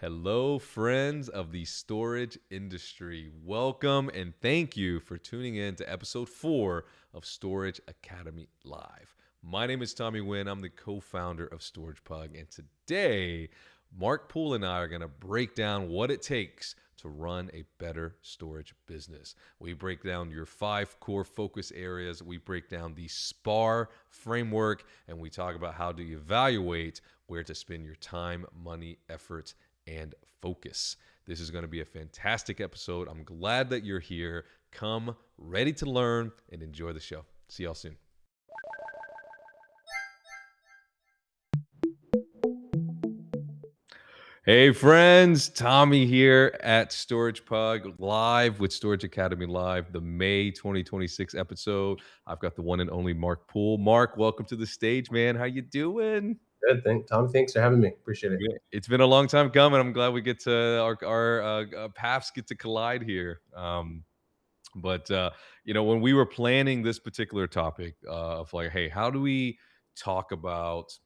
Hello, friends of the storage industry. Welcome and thank you for tuning in to episode 4 of Storage Academy Live. My name is Tommy Nguyen. I'm the co-founder of StoragePug, and today, Mark Poole and I are going to break down what it takes to run a better storage business. We break down your 5 core focus areas. We break down the SPAR framework, and we talk about how to evaluate where to spend your time, money, effort, and focus. This is going to be a fantastic episode. I'm glad that you're here. Come ready to learn and enjoy the show. See y'all soon. Hey friends, Tommy here at StoragePug live with Storage Academy Live, the May 2026 episode. I've got the one and only Mark Poole. Mark, welcome to the stage, man. How you doing? Good. Tom, thanks for having me. Appreciate it. Yeah, it's been a long time coming. I'm glad we get to our paths get to collide here. But when we were planning this particular topic of like, hey, how do we talk about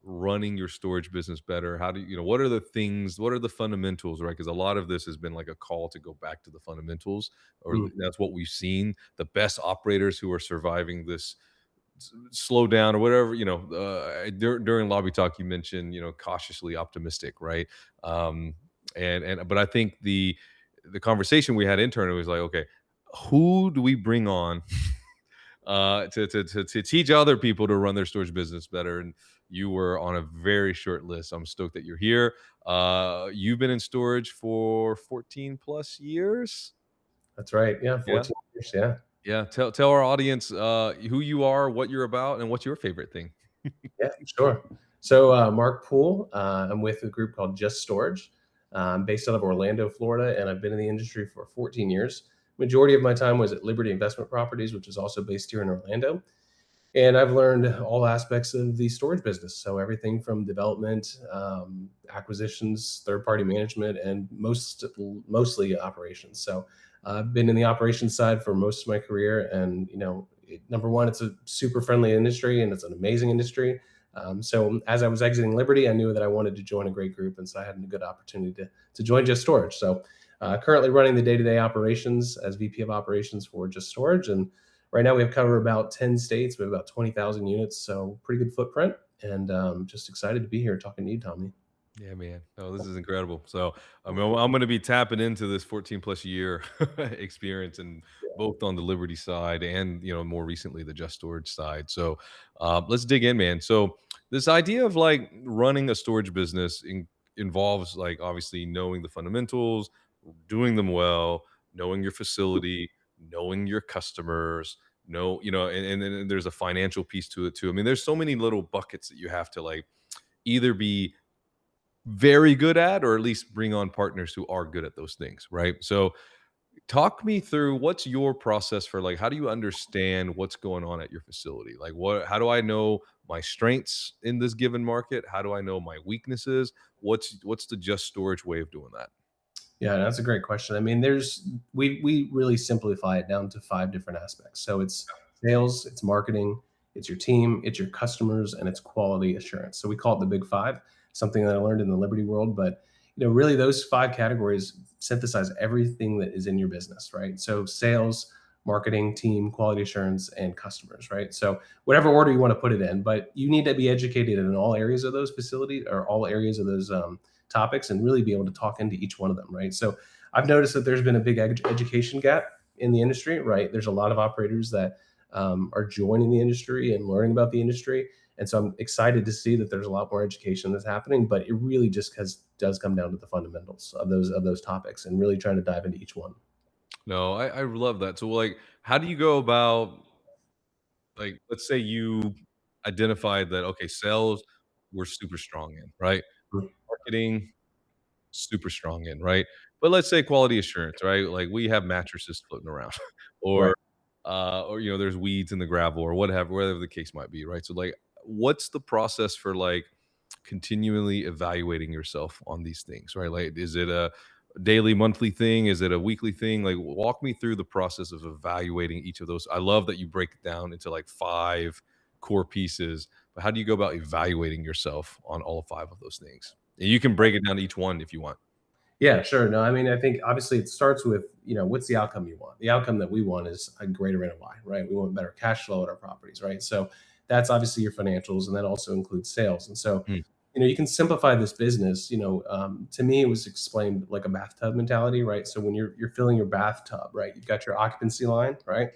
running your storage business better? How do what are the things, what are the fundamentals, right? Because a lot of this has been like a call to go back to the fundamentals, or Mhm. that's what we've seen. The best operators who are surviving this slow down or whatever, during lobby talk, you mentioned, cautiously optimistic, right? But I think the conversation we had internally was like, okay, who do we bring on to teach other people to run their storage business better? And you were on a very short list. I'm stoked that you're here. You've been in storage for 14 plus years. That's right. Yeah, Yeah. 14 years. Yeah. Yeah. Tell our audience who you are, what you're about, and what's your favorite thing. Yeah, sure. So, Mark Poole, I'm with a group called JustStorage. I'm based out of Orlando, Florida, and I've been in the industry for 14 years. Majority of my time was at Liberty Investment Properties, which is also based here in Orlando. And I've learned all aspects of the storage business. So everything from development, acquisitions, third-party management, and mostly operations. So I've been in the operations side for most of my career. And, number one, it's a super friendly industry and it's an amazing industry. So as I was exiting Liberty, I knew that I wanted to join a great group. And so I had a good opportunity to join Just Storage. So currently running the day-to-day operations as VP of operations for Just Storage. And right now we have cover about 10 states. We have about 20,000 units. So pretty good footprint. And just excited to be here talking to you, Tommy. Yeah, man. Oh, this is incredible. So, I mean, I'm going to be tapping into this 14 plus year experience, and both on the Liberty side and, more recently the Just Storage side. So, let's dig in, man. So, this idea of like running a storage business involves like obviously knowing the fundamentals, doing them well, knowing your facility, knowing your customers, and then there's a financial piece to it too. I mean, there's so many little buckets that you have to like either be very good at, or at least bring on partners who are good at those things, right? So talk me through what's your process for like, how do you understand what's going on at your facility? Like how do I know my strengths in this given market? How do I know my weaknesses? What's the Just Storage way of doing that? Yeah, that's a great question. I mean, we really simplify it down to 5 different aspects. So it's sales, it's marketing, it's your team, it's your customers, and it's quality assurance. So we call it the big 5, something that I learned in the Liberty world. But really those 5 categories synthesize everything that is in your business, right? So sales, marketing, team, quality assurance, and customers, right? So whatever order you want to put it in, but you need to be educated in all areas of those facilities or all areas of those topics and really be able to talk into each one of them, right? So I've noticed that there's been a big education gap in the industry, right? There's a lot of operators that are joining the industry and learning about the industry. And so I'm excited to see that there's a lot more education that's happening, but it really just does come down to the fundamentals of those topics and really trying to dive into each one. No, I love that. So like, how do you go about, like, let's say you identified that, okay, sales we're super strong in, right? Marketing super strong in, right? But let's say quality assurance, right? Like we have mattresses floating around Right. or there's weeds in the gravel or whatever the case might be, right? So like what's the process for like continually evaluating yourself on these things, right? Like is it a daily, monthly thing? Is it a weekly thing? Like walk me through the process of evaluating each of those. I love that you break it down into like 5 core pieces, but how do you go about evaluating yourself on all 5 of those things And you can break it down to each one if you want. Yeah, sure. No, I mean, I think obviously it starts with, what's the outcome you want? The outcome that we want is a greater NOI, right? We want better cash flow at our properties, right? So that's obviously your financials, and that also includes sales. And so, Mm. you can simplify this business. To me, it was explained like a bathtub mentality, right? So when you're filling your bathtub, right, you've got your occupancy line, right,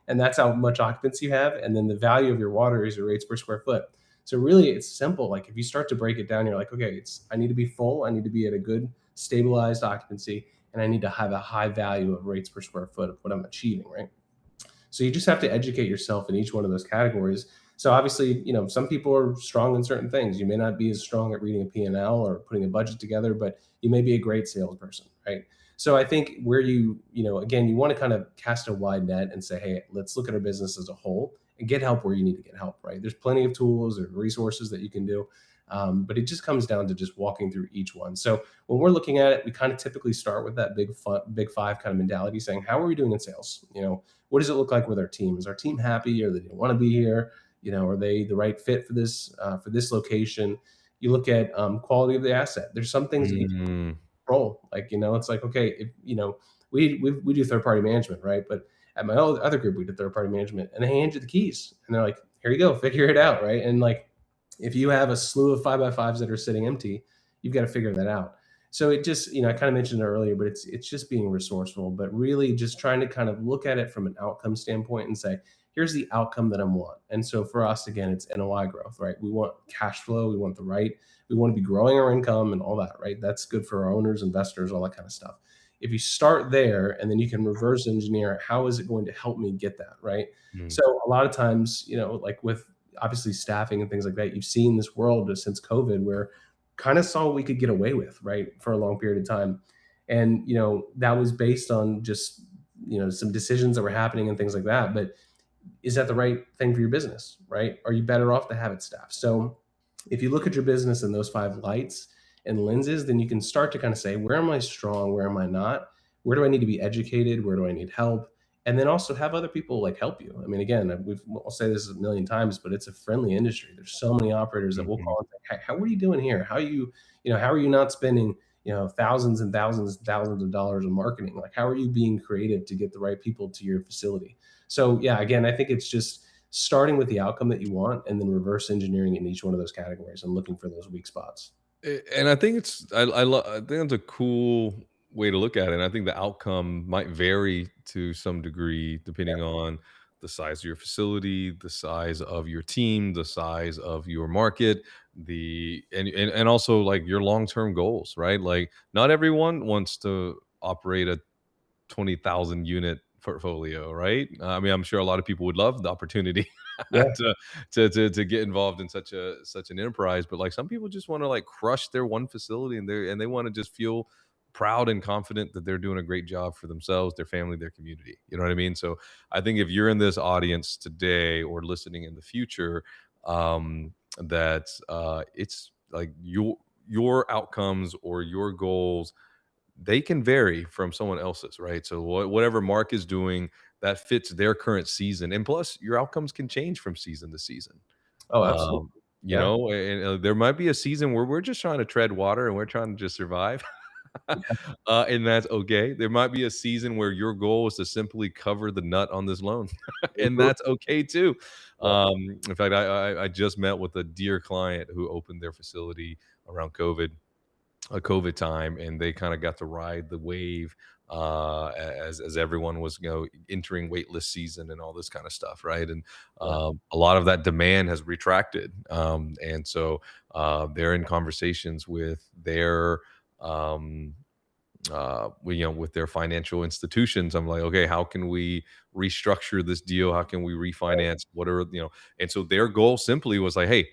and that's how much occupancy you have, and then the value of your water is your rates per square foot. So really, it's simple. Like if you start to break it down, you're like, okay, I need to be full. I need to be at a good stabilized occupancy, and I need to have a high value of rates per square foot of what I'm achieving, right? So you just have to educate yourself in each one of those categories. So obviously, some people are strong in certain things. You may not be as strong at reading a P&L or putting a budget together, but you may be a great salesperson, right? So I think where again, you want to kind of cast a wide net and say, hey, let's look at our business as a whole and get help where you need to get help, right? There's plenty of tools or resources that you can do. But it just comes down to just walking through each one. So when we're looking at it, we kind of typically start with that big five kind of mentality, saying, how are we doing in sales? What does it look like with our team? Is our team happy, or they don't want to be here? Are they the right fit for this location? You look at quality of the asset. There's some things that you can Mm. control. Like, it's like, okay, if, we do third party management, right? But at my other group, we did third party management, and they hand you the keys, and they're like, here you go, figure it out, right? And like, if you have a slew of 5x5s that are sitting empty, you've got to figure that out. So it just, I kind of mentioned it earlier, but it's just being resourceful, but really just trying to kind of look at it from an outcome standpoint and say, here's the outcome that I want. And so for us, again, it's NOI growth, right? We want cash flow, we want we want to be growing our income and all that, right? That's good for our owners, investors, all that kind of stuff. If you start there and then you can reverse engineer, how is it going to help me get that, right? Mm. So a lot of times, like with obviously staffing and things like that, you've seen this world since COVID where kind of saw what we could get away with, right, for a long period of time. And, that was based on just, some decisions that were happening and things like that. But is that the right thing for your business, right? Are you better off to have it staffed? So if you look at your business in those five lights and lenses, then you can start to kind of say, where am I strong? Where am I not? Where do I need to be educated? Where do I need help? And then also have other people like help you. I mean, again, I'll say this a million times, but it's a friendly industry. There's so many operators that will Mhm. call and say, hey, how are you doing here? How are you not spending, thousands and thousands and thousands of dollars on marketing? Like, how are you being creative to get the right people to your facility? So yeah, again, I think it's just starting with the outcome that you want and then reverse engineering in each one of those categories and looking for those weak spots. And I think I think that's a cool way to look at it, and I think the outcome might vary to some degree depending on the size of your facility, the size of your team, the size of your market, and also, like, your long-term goals, right? Like, not everyone wants to operate a 20,000 unit portfolio, right? I mean, I'm sure a lot of people would love the opportunity Yeah, to to get involved in such an enterprise, but like some people just want to like crush their one facility and they want to just feel proud and confident that they're doing a great job for themselves, their family, their community. You know what I mean? So I think if you're in this audience today or listening in the future, that it's like your outcomes or your goals, they can vary from someone else's, right? So whatever Mark is doing that fits their current season, and plus your outcomes can change from season to season. oh, absolutely. Um, Yeah, and there might be a season where we're just trying to tread water and we're trying to just survive, yeah, and that's okay. There might be a season where your goal is to simply cover the nut on this loan, and mhm, that's okay too. yeah, In fact, I just met with a dear client who opened their facility around COVID, a COVID time, and they kind of got to ride the wave as everyone was, entering waitlist season and all this kind of stuff, right? And yeah, a lot of that demand has retracted, and so they're in conversations with their with their financial institutions. I'm like, okay, how can we restructure this deal? How can we right, refinance? What are and so their goal simply was like, hey,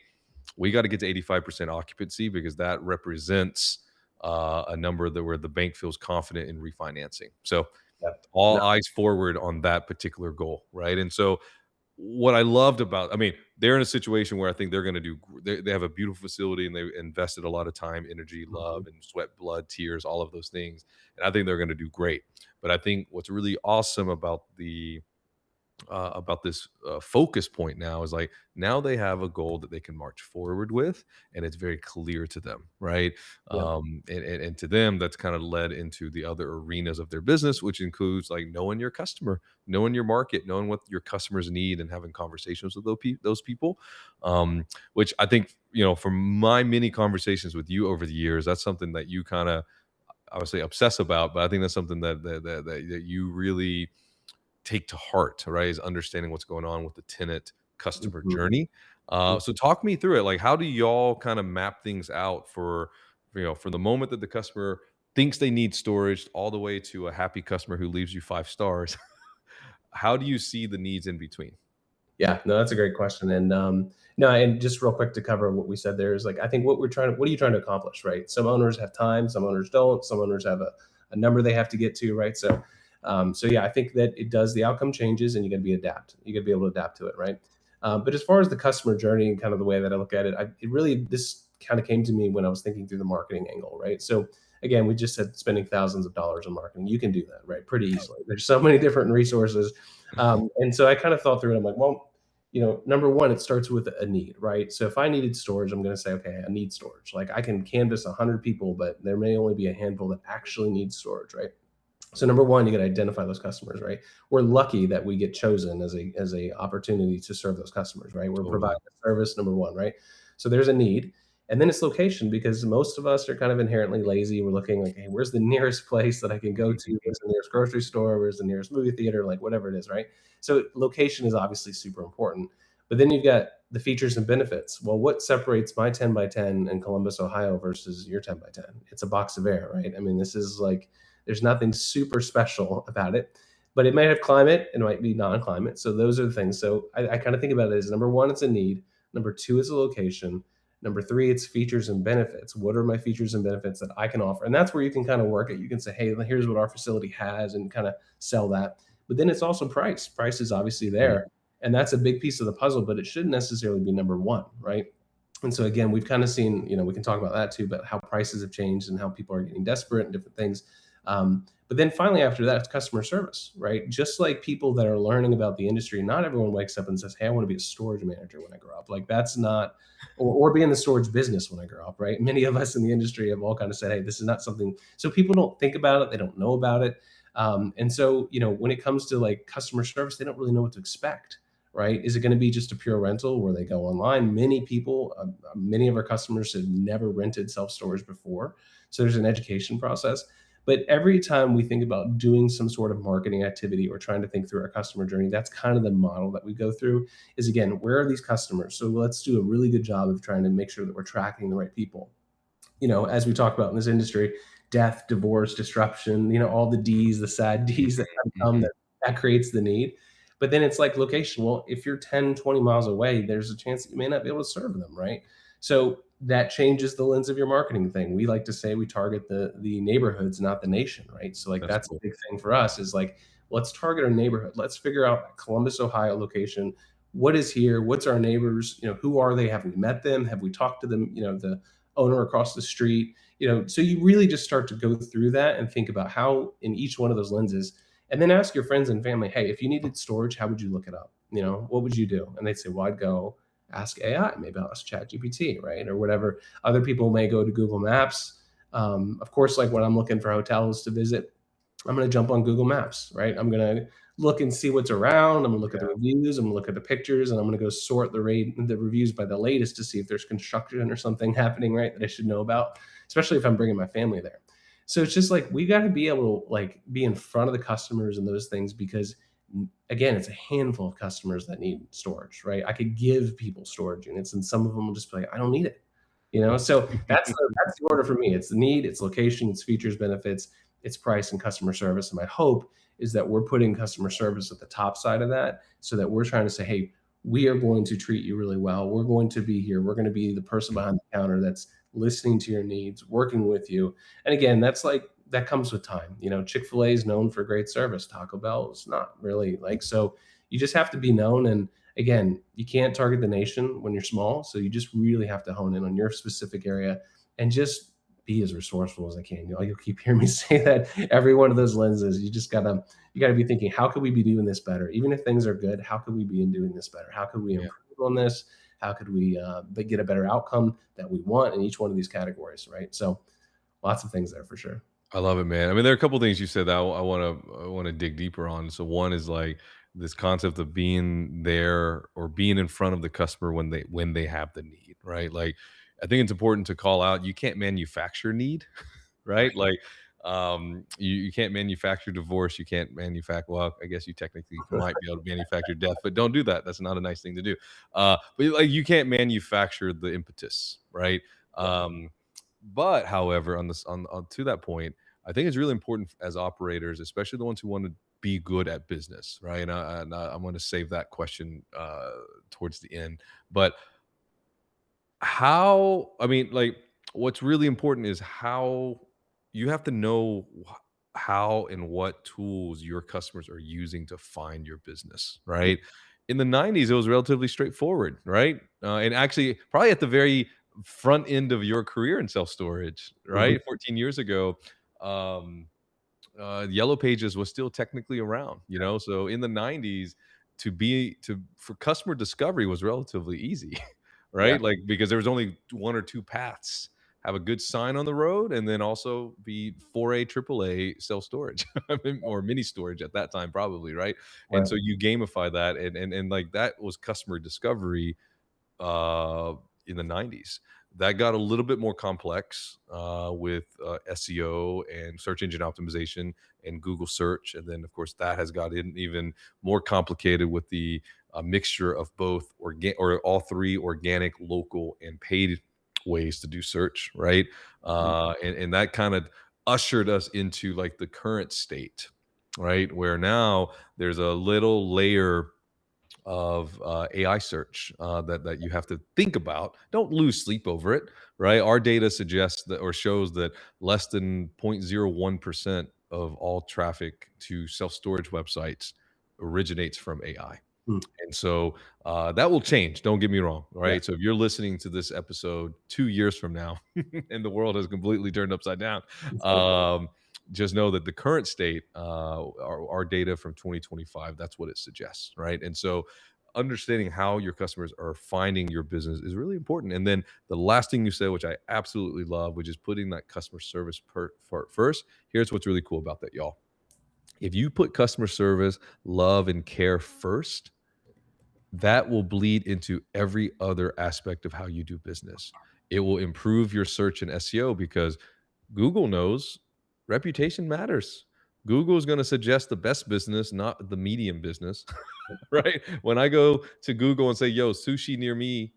we got to get to 85% occupancy because that represents a number that where the bank feels confident in refinancing. So yeah, all no, eyes forward on that particular goal, right? And so what I loved about, I mean, they're in a situation where I think they're going to do. They have a beautiful facility and they invested a lot of time, energy, mhm, love, and sweat, blood, tears, all of those things, and I think they're going to do great. But I think what's really awesome about about this focus point now is like now they have a goal that they can march forward with, and it's very clear to them, right? Yeah. And to them, that's kind of led into the other arenas of their business, which includes like knowing your customer, knowing your market, knowing what your customers need, and having conversations with those people. Which I think, from my many conversations with you over the years, that's something that you kind of, I would say, obsess about, but I think that's something that you really take to heart, right? Is understanding what's going on with the tenant customer Mhm. journey. So talk me through it. Like, how do y'all kind of map things out for, for the moment that the customer thinks they need storage all the way to a happy customer who leaves you 5 stars? How do you see the needs in between? Yeah, no, that's a great question. And no, and just real quick to cover what we said there is like I think what are you trying to accomplish, right? Some owners have time, some owners don't, some owners have a number they have to get to, right? So yeah, I think that it does the outcome changes and you gotta be adapt. You gotta be able to adapt to it, right? But as far as the customer journey and kind of the way that I look at it, it really this kind of came to me when I was thinking through the marketing angle, right? So again, we just said spending thousands of dollars on marketing. You can do that, right? Pretty easily. There's so many different resources. And so I kind of thought through it. I'm like, well, number one, it starts with a need, right? So if I needed storage, I'm going to say, okay, I need storage. Like I can canvas 100 people, but there may only be a handful that actually need storage, right? So number one, you got to identify those customers, right? We're lucky that we get chosen as a opportunity to serve those customers, right? We're Totally. providing a service, number one, right? So there's a need. And then it's location because most of us are kind of inherently lazy. We're looking like, hey, where's the nearest place that I can go to? Where's the nearest grocery store? Where's the nearest movie theater? Like whatever it is, right? So location is obviously super important. But then you've got the features and benefits. Well, what separates my 10 by 10 in Columbus, Ohio versus your 10 by 10? It's a box of air, right? I mean, this is like there's nothing super special about it, but it might have climate, it might be non-climate. So those are the things. So I kind of think about it as number one, it's a need. Number two, it's a location. Number three, it's features and benefits. What are my features and benefits that I can offer? And that's where you can kind of work it. You can say, hey, here's what our facility has and kind of sell that. But then it's also price. Price is obviously Mm, there. And that's a big piece of the puzzle, but it shouldn't necessarily be number one, right? And so again, we've kind of seen, we can talk about that too, but how prices have changed and how people are getting desperate and different things. But then finally, after that, it's customer service, right? Just like people that are learning about the industry, not everyone wakes up and says, hey, I want to be a storage manager when I grow up. Like that's not, or be in the storage business when I grow up, right? Many of us in the industry have all kind of said, hey, this is not something, so people don't think about it, they don't know about it. And so, when it comes to like customer service, they don't really know what to expect, right? Is it going to be just a pure rental where they go online? Many people, many of our customers have never rented self storage before. So there's an education process. But every time we think about doing some sort of marketing activity or trying to think through our customer journey, that's kind of the model that we go through is again, where are these customers? So let's do a really good job of trying to make sure that we're tracking the right people. As we talk about in this industry, death, divorce, disruption, all the D's, the sad D's that kind of come mhm. that creates the need. But then it's like location. Well, if you're 10, 20 miles away, there's a chance that you may not be able to serve them, right? So that changes the lens of your marketing thing. We like to say we target the neighborhoods, not the nation, right? So like That's that's a cool. big thing for us is like let's target our neighborhood. Let's figure out that Columbus, Ohio location. What is here? What's our neighbors? Who are they? Have we met them? Have we talked to them? The owner across the street. So you really just start to go through that and think about how in each one of those lenses, and then ask your friends and family, hey, if you needed storage, how would you look it up? What would you do? And they'd say, well, I'd go ask AI, maybe I'll ask ChatGPT, right? Or whatever. Other people may go to Google Maps. Of course, like when I'm looking for hotels to visit, I'm going to jump on Google Maps, right? I'm going to look and see what's around. I'm going to look at the reviews. I'm going to look at the pictures, and I'm going to go sort the reviews by the latest to see if there's construction or something happening, right? That I should know about, especially if I'm bringing my family there. So it's just like we got to be able to like be in front of the customers and those things because again, it's a handful of customers that need storage, right? I could give people storage units, and some of them will just be like, I don't need it. So that's the order for me. It's the need, it's location, it's features, benefits, it's price and customer service. And my hope is that we're putting customer service at the top side of that so that we're trying to say, hey, we are going to treat you really well. We're going to be here. We're going to be the person behind the counter that's listening to your needs, working with you. And again, that's like that comes with time. Chick-fil-A is known for great service. Taco Bell is not really like so you just have to be known. And again, you can't target the nation when you're small. So you just really have to hone in on your specific area and just be as resourceful as I can. You'll keep hearing me say that every one of those lenses. You gotta be thinking, how could we be doing this better? Even if things are good, how could we be doing this better? How could we Yeah. improve on this? How could we get a better outcome that we want in each one of these categories, right? So lots of things there for sure. I love it, man. I mean, there are a couple things you said that I wanna dig deeper on. So one is like this concept of being there or being in front of the customer when they have the need, right? Like, I think it's important to call out you can't manufacture need, right? Like, you can't manufacture divorce. You can't manufacture. Well, I guess you technically might be able to manufacture death, but don't do that. That's not a nice thing to do. But like, you can't manufacture the impetus, right? Yeah, But however, on this on to that point, I think it's really important as operators, especially the ones who want to be good at business, right? I'm going to save that question towards the end. But how? I mean, like, what's really important is how you have to know how and what tools your customers are using to find your business, yeah, right? In the 90s, it was relatively straightforward, right? And actually, probably at the very front end of your career in self storage, mhm, right? 14 years ago, um, Yellow Pages was still technically around, you know. So in the 90s, for customer discovery was relatively easy, yeah, right? Like, because there was only one or two paths: have a good sign on the road, and then also be 4A, AAA self storage, or mini storage at that time, probably, right? And right, so you gamify that, and like that was customer discovery uh, in the 90s. That got a little bit more complex with SEO and search engine optimization and Google search. And then, of course, that has gotten even more complicated with the mixture of both or all three organic, local, and paid ways to do search, right? mhm, And that kind of ushered us into like the current state, right? Where now there's a little layer of AI search that you have to think about. Don't lose sleep over it, right? Our data suggests that or shows that less than 0.01% of all traffic to self storage websites originates from AI. mm, And so that will change. Don't get me wrong. yeah, Right. So if you're listening to this episode 2 years from now and the world has completely turned upside down, um, just know that the current state, our data from 2025, that's what it suggests. Right. And so understanding how your customers are finding your business is really important. And then the last thing you said, which I absolutely love, which is putting that customer service first. Here's what's really cool about that, y'all. If you put customer service, love, and care first, that will bleed into every other aspect of how you do business. It will improve your search and SEO because Google knows reputation matters. Google is going to suggest the best business, not the medium business, right? When I go to Google and say, yo, sushi near me,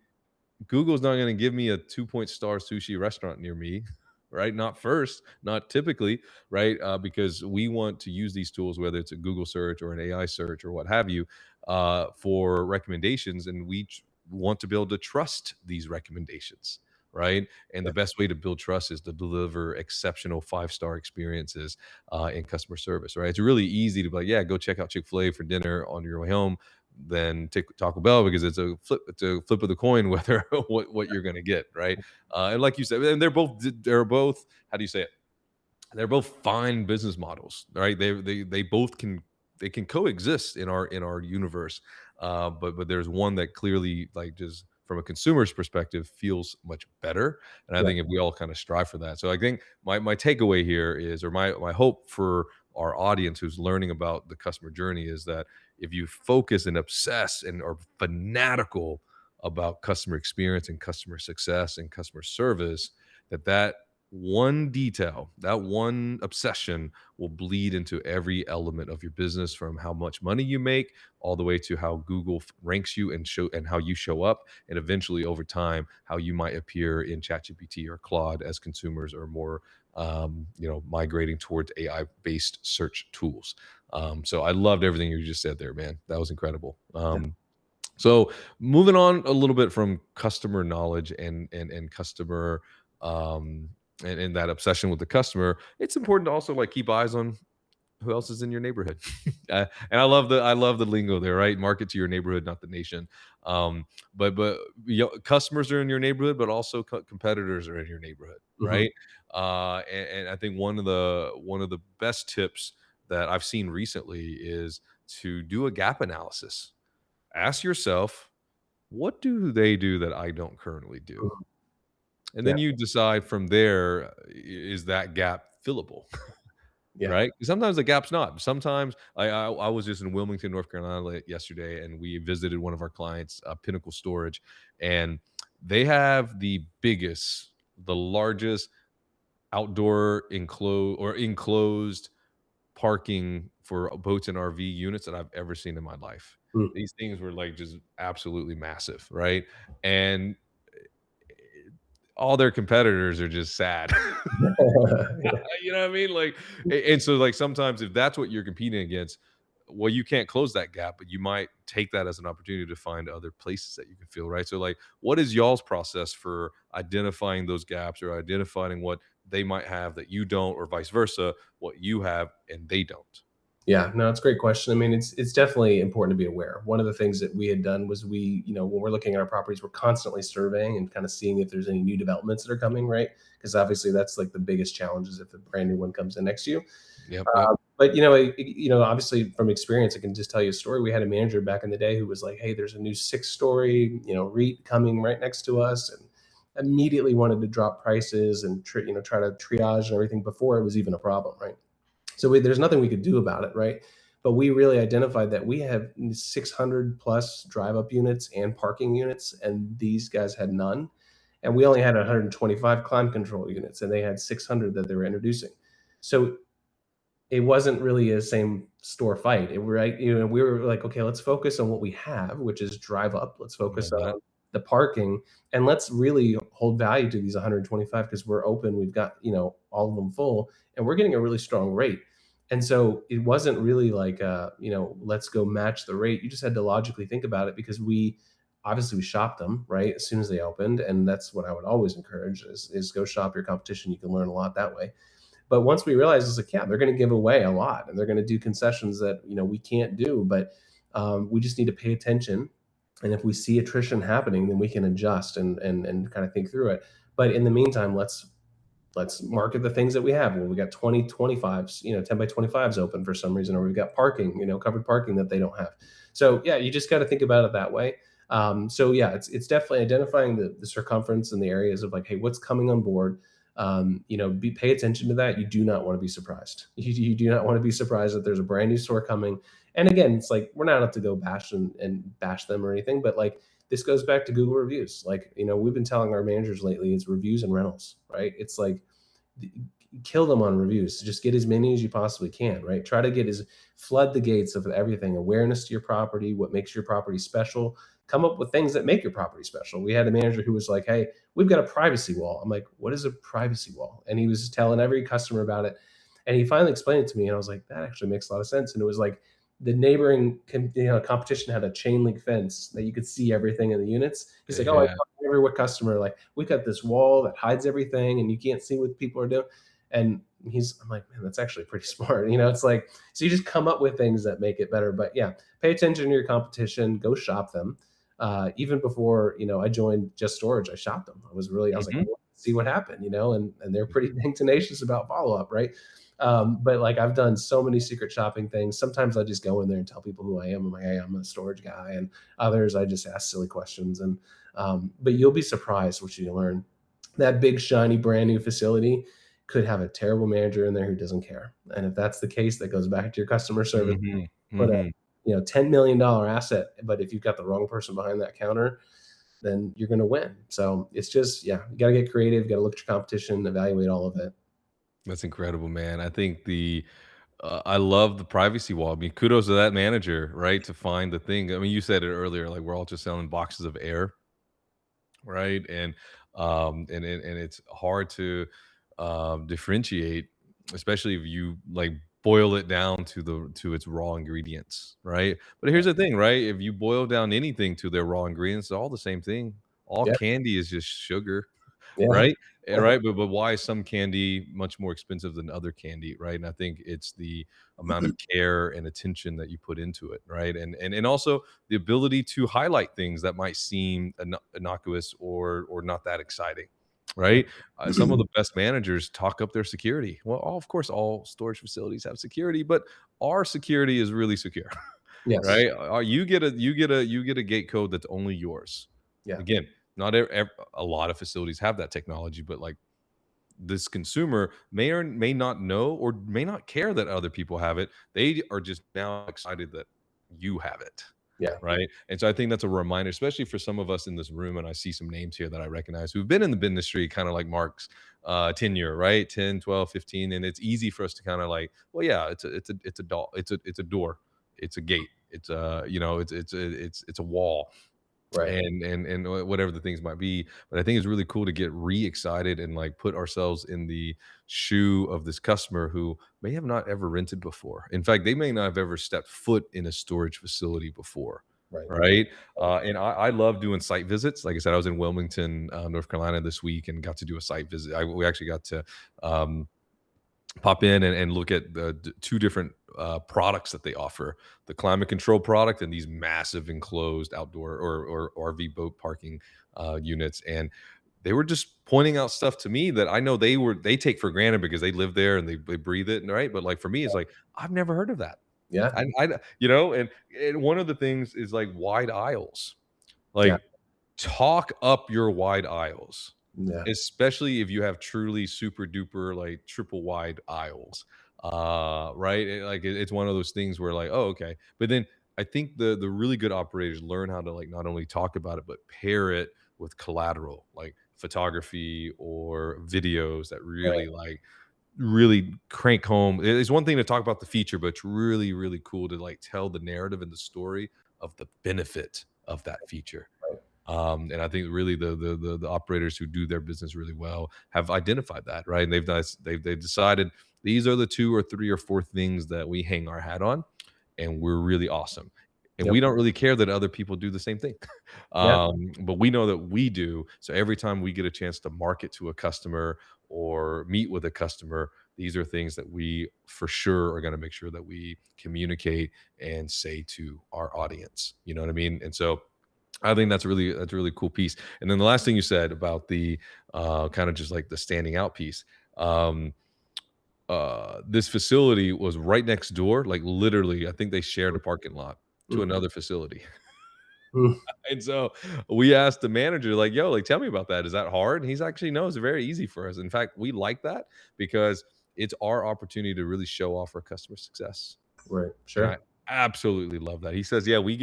Google's not going to give me a 2 point star sushi restaurant near me, right? Not first, not typically, right? Because we want to use these tools, whether it's a Google search or an AI search or what have you, for recommendations. And want to be able to trust these recommendations, right? And yeah, the best way to build trust is to deliver exceptional 5-star experiences in customer service, right? It's really easy to be like, yeah, go check out Chick-fil-A for dinner on your way home than take Taco Bell because it's a flip of the coin whether what you're going to get, right? And like you said, and they're both how do you say it? They're both fine business models, right? They both can coexist in our universe, but there's one that clearly, like, just from a consumer's perspective, feels much better, and I yeah, think if we all kind of strive for that. So I think my takeaway here is, or my hope for our audience who's learning about the customer journey is that if you focus and obsess and are fanatical about customer experience and customer success and customer service, that one detail, that one obsession will bleed into every element of your business, from how much money you make all the way to how Google ranks you and how you show up, and eventually over time how you might appear in ChatGPT or Claude as consumers are more migrating towards AI based search tools. So I loved everything you just said there, man. That was incredible. yeah, So moving on a little bit from customer knowledge and customer um and that obsession with the customer, it's important to also like keep eyes on who else is in your neighborhood? And I love the lingo there, right? Market to your neighborhood, not the nation. Um, but customers are in your neighborhood, but also competitors are in your neighborhood, Mhm. right? And I think one of the best tips that I've seen recently is to do a gap analysis. Ask yourself, what do they do that I don't currently do? Mhm. And Yeah, then you decide from there, is that gap fillable? yeah. Right? 'Cause sometimes the gap's not. Sometimes I was just in Wilmington, North Carolina yesterday, and we visited one of our clients, Pinnacle Storage, and they have the largest outdoor enclosed parking for boats and RV units that I've ever seen in my life. Mm. These things were, like, just absolutely massive, right? And, all their competitors are just sad. Yeah. You know what I mean? Like, and so, like, sometimes if that's what you're competing against, well, you can't close that gap, but you might take that as an opportunity to find other places that you can fill, right? So, like, what is y'all's process for identifying those gaps or identifying what they might have that you don't, or vice versa, what you have and they don't? Yeah, no, it's a great question. I mean, it's definitely important to be aware. One of the things that we had done was when we're looking at our properties, we're constantly surveying and kind of seeing if there's any new developments that are coming, right? Because obviously that's like the biggest challenge is if a brand new one comes in next to you. Yep, yep. But obviously from experience, I can just tell you a story. We had a manager back in the day who was like, "Hey, there's a new 6 story, REIT coming right next to us," and immediately wanted to drop prices and try to triage and everything before it was even a problem, right? So there's nothing we could do about it, right? But we really identified that we have 600 plus drive up units and parking units, and these guys had none. And we only had 125 climate control units, and they had 600 that they were introducing. So it wasn't really a same store fight. Right? We were like, okay, let's focus on what we have, which is drive up. Let's focus Love that. on the parking, and let's really hold value to these 125 because we're open. We've got all of them full, and we're getting a really strong rate. And so it wasn't really like let's go match the rate. You just had to logically think about it because we obviously we shopped them right as soon as they opened, and that's what I would always encourage is go shop your competition. You can learn a lot that way. But once we realized, it's like, yeah, they're going to give away a lot, and they're going to do concessions that we can't do. But we just need to pay attention, and if we see attrition happening, then we can adjust and kind of think through it. But in the meantime, let's market the things that we have. Well, we got 2025s, 10 by 25s open for some reason, or we've got parking, covered parking that they don't have. So yeah, you just got to think about it that way. So yeah, it's definitely identifying the circumference and the areas of like, hey, what's coming on board. Pay attention to that. You do not want to be surprised. You do not want to be surprised that there's a brand new store coming. And again, it's like we're not up to go and bash them or anything, but like this goes back to Google reviews. Like, we've been telling our managers lately, it's reviews and rentals, right? It's like kill them on reviews. Just get as many as you possibly can, right? Try to get as flood the gates of everything, awareness to your property, what makes your property special. Come up with things that make your property special. We had a manager who was like, "Hey, we've got a privacy wall." I'm like, "What is a privacy wall?" And he was telling every customer about it. And he finally explained it to me, and I was like, "That actually makes a lot of sense." And it was like the neighboring competition had a chain link fence that you could see everything in the units. He's like, "Oh, I Yeah. talked to every customer, like we got this wall that hides everything, and you can't see what people are doing." And I'm like, man, that's actually pretty smart. It's like, so you just come up with things that make it better. But yeah, pay attention to your competition, go shop them. Even before, I joined Just Storage, I shopped them. I was like, I Mhm. want to see what happened, and they're pretty dang tenacious about follow up, right? But like I've done so many secret shopping things. Sometimes I just go in there and tell people who I am. I'm like, hey, I'm a storage guy, and others I just ask silly questions. And but you'll be surprised what you learn. That big shiny brand new facility could have a terrible manager in there who doesn't care. And if that's the case, that goes back to your customer service. Mhm. Put a Mhm. $10 million asset, but if you've got the wrong person behind that counter, then you're going to win. So it's just yeah, you got to get creative, got to look at your competition, evaluate all of it. That's incredible, man. I love the privacy wall. I mean, kudos to that manager, right? To find the thing. I mean, you said it earlier, like we're all just selling boxes of air, right? And it's hard to differentiate, especially if you like boil it down to its raw ingredients, right? But Yeah, here's the thing, right? If you boil down anything to their raw ingredients, it's all the same thing. All yeah, candy is just sugar, Yeah. right? Right, but why is some candy much more expensive than other candy, right? And I think it's the amount of care and attention that you put into it, right? And also the ability to highlight things that might seem innocuous or not that exciting, right? Some of the best managers talk up their security. Well, of course, all storage facilities have security, but our security is really secure, Yes. right? You get a gate code that's only yours. Yeah. Again, not a lot of facilities have that technology, but like this consumer may or may not know or may not care that other people have it. They are just now excited that you have it. Yeah. Right. And so I think that's a reminder, especially for some of us in this room. And I see some names here that I recognize who've been in the industry, kind of like Mark's tenure, right? 10, 12, 15. And it's easy for us to kind of like, well, yeah, it's a doll, it's a door, it's a gate, it's a wall, Right. and whatever the things might be. But I think it's really cool to get re-excited and like put ourselves in the shoe of this customer who may have not ever rented before. In fact, they may not have ever stepped foot in a storage facility before. Right. Right. And I love doing site visits. Like I said, I was in Wilmington, North Carolina this week and got to do a site visit. We actually got to um, pop in and look at the two different products that they offer, the climate control product and these massive enclosed outdoor or RV boat parking units. And they were just pointing out stuff to me that I know they take for granted because they live there and they breathe it, right? But like for me, it's like I've never heard of that. Yeah. And one of the things is like wide aisles. Yeah. Like, talk up your wide aisles, Yeah. especially if you have truly super duper, like, triple wide aisles, right? It's one of those things where, like, "Oh, okay." But then I think the really good operators learn how to, like, not only talk about it, but pair it with collateral, like photography or videos that Right. really, like, really crank home. It's one thing to talk about the feature, but it's really, really cool to, like, tell the narrative and the story of the benefit of that feature. Right. And I think really the operators who do their business really well have identified that, right? And they've decided these are the 2 or 3 or 4 things that we hang our hat on, and we're really awesome. And Yep. we don't really care that other people do the same thing. Yeah. But we know that we do. So every time we get a chance to market to a customer or meet with a customer, these are things that we for sure are going to make sure that we communicate and say to our audience. You know what I mean? And so I think that's a really cool piece. And then the last thing you said about the kind of just like the standing out piece. Um, this facility was right next door, like literally, I think they shared a parking lot to Mm. another facility. Mm. And so we asked the manager, like, yo, like, tell me about that. Is that hard? And he's actually, no, it's very easy for us. In fact, we like that because it's our opportunity to really show off our customer success. Right. And Sure. I absolutely love that. He says, "Yeah, we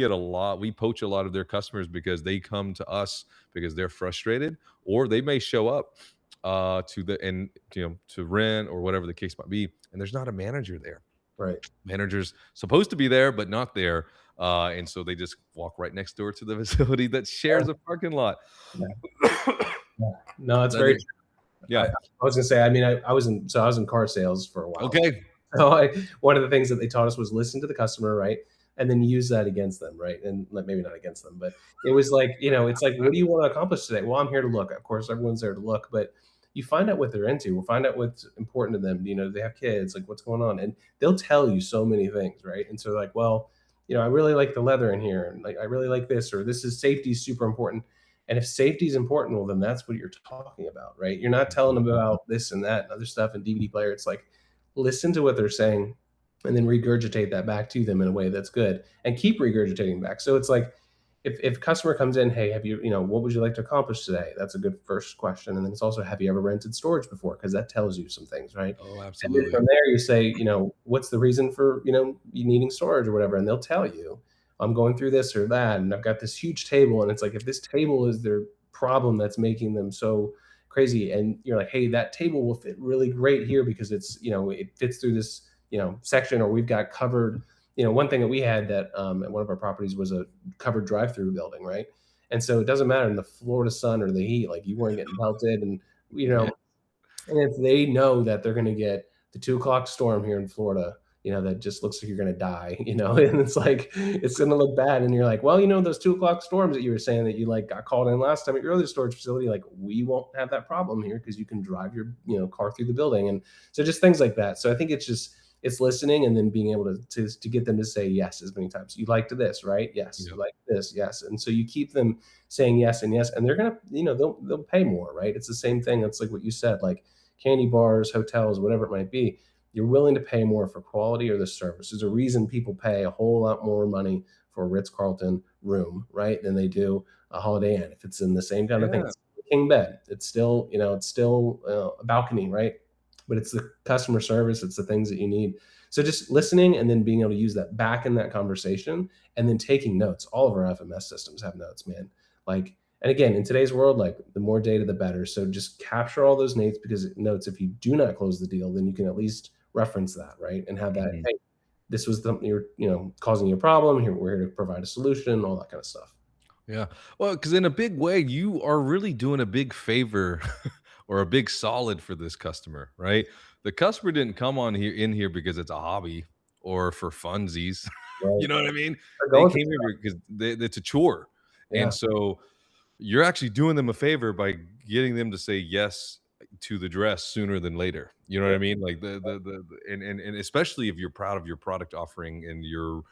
poach a lot of their customers because they come to us because they're frustrated, or they may show up to the and to rent or whatever the case might be, and there's not a manager there. Right. Manager's supposed to be there, but not there, and so they just walk right next door to the facility that Yeah. shares a parking lot." Yeah. Yeah. No, it's I very think, true. I yeah, I was gonna say, I mean, I was in car sales for a while. okay, So one of the things that they taught us was listen to the customer, right? And then use that against them, right? And like, maybe not against them, but it was like, it's like, what do you want to accomplish today? Well, I'm here to look. Of course, everyone's there to look, but you find out what they're into. We'll find out what's important to them. Do they have kids? Like, what's going on? And they'll tell you so many things, right? And so, like, well, I really like the leather in here, and like, I really like this, or this is safety is super important. And if safety is important, well, then that's what you're talking about, right? You're not telling them about this and that and other stuff and DVD player. It's like, listen to what they're saying and then regurgitate that back to them in a way that's good and keep regurgitating back. So it's like, if a customer comes in, hey, have what would you like to accomplish today? That's a good first question. And then it's also, have you ever rented storage before? Because that tells you some things, right? oh, And then absolutely, from there, you say, what's the reason for, you needing storage or whatever? And they'll tell you, I'm going through this or that. And I've got this huge table. And it's like, if this table is their problem that's making them so crazy, and you're like, hey, that table will fit really great here because it fits through this, section, or we've got covered. One thing that we had that at one of our properties was a covered drive-through building, right? And so it doesn't matter in the Florida sun or the heat, like you weren't getting pelted, and you yeah, know, and if they know that they're going to get the 2 o'clock storm here in Florida, that just looks like you're going to die, and it's like, it's going to look bad. And you're like, well, those 2 o'clock storms that you were saying that you like got called in last time at your other storage facility, like we won't have that problem here because you can drive your, car through the building. And so just things like that. So I think it's listening and then being able to get them to say yes as many times. You liked this, right? Yes. Yeah. You like this, yes. And so you keep them saying yes and yes, and they're gonna, they'll pay more, right? It's the same thing. That's like what you said, like candy bars, hotels, whatever it might be. You're willing to pay more for quality or the service. There's a reason people pay a whole lot more money for a Ritz Carlton room, right, than they do a Holiday Inn. If it's in the same kind of thing, Yeah. it's a king bed. It's still, a balcony, right? But it's the customer service, it's the things that you need. So just listening and then being able to use that back in that conversation and then taking notes. All of our FMS systems have notes, man. Like, and again, in today's world, like the more data, the better. So just capture all those notes. If you do not close the deal, then you can at least reference that, right? And have that, Mhm. hey, this was something you're, causing you a problem. Here, we're here to provide a solution, all that kind of stuff. Yeah. Well, because in a big way, you are really doing a big favor or a big solid for this customer, right? The customer didn't come on here in here because it's a hobby or for funsies. You Right. know what I mean? They're They going came through here because it's a chore. that. And so you're actually doing them a favor by getting them to say yes to the dress sooner than later. You know what Yeah. I mean? Like and especially if you're proud of your product offering and you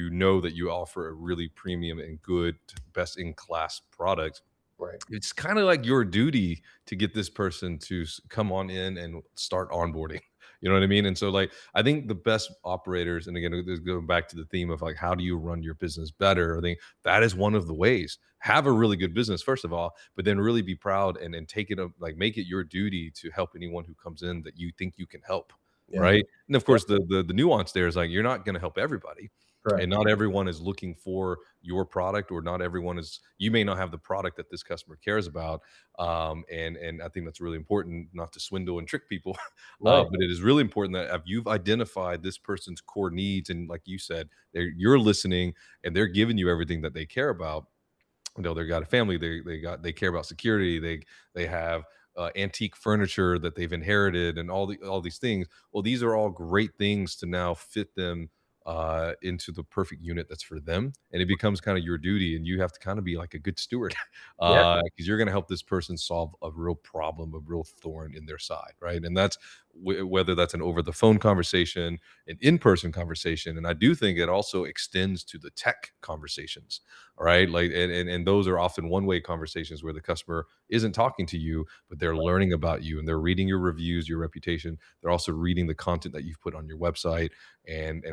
know that you offer a really premium and good, best in class product, Right. it's kind of like your duty to get this person to come on in and start onboarding. You know what I mean? And so, like, I think the best operators, and again, this going back to the theme of like, how do you run your business better? I think that is one of the ways. Have a really good business, first of all, but then really be proud and take it up, like, make it your duty to help anyone who comes in that you think you can help. Yeah. Right. And of Yeah. course, the nuance there is like, you're not going to help everybody and Correct. not everyone is looking for your product or not everyone is you may not have the product that this customer cares about and I think that's really important not to swindle and trick people Right. but it is really important that if you've identified this person's core needs and like you said you're listening and they're giving you everything that they care about. They got a family, they care about security, they have antique furniture that they've inherited and all these things. Well, these are all great things to now fit them into the perfect unit that's for them, and it becomes kind of your duty, and you have to kind of be like a good steward Yeah. because you're going to help this person solve a real problem, a real thorn in their side, right? And that's whether that's an over the phone conversation, an in person conversation, and I do think it also extends to the tech conversations. All right. Like, and those are often one way conversations where the customer isn't talking to you, but they're learning about you and they're reading your reviews, your reputation. They're also reading the content that you've put on your website and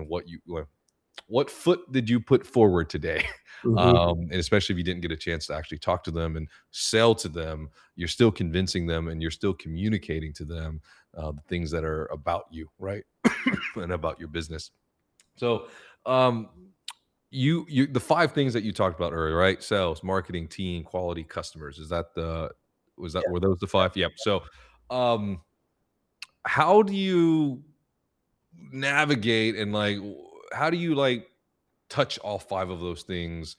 what foot did you put forward today? Hmm. And especially if you didn't get a chance to actually talk to them and sell to them, you're still convincing them and you're still communicating to them the things that are about you, right? And about your business. So, um, you the 5 things that you talked about earlier, right? Sales, marketing, team, quality, customers. Is that the was that Yeah. were those the 5? Yep. So, um, how do you navigate and, like, how do you, like, touch all 5 of those things?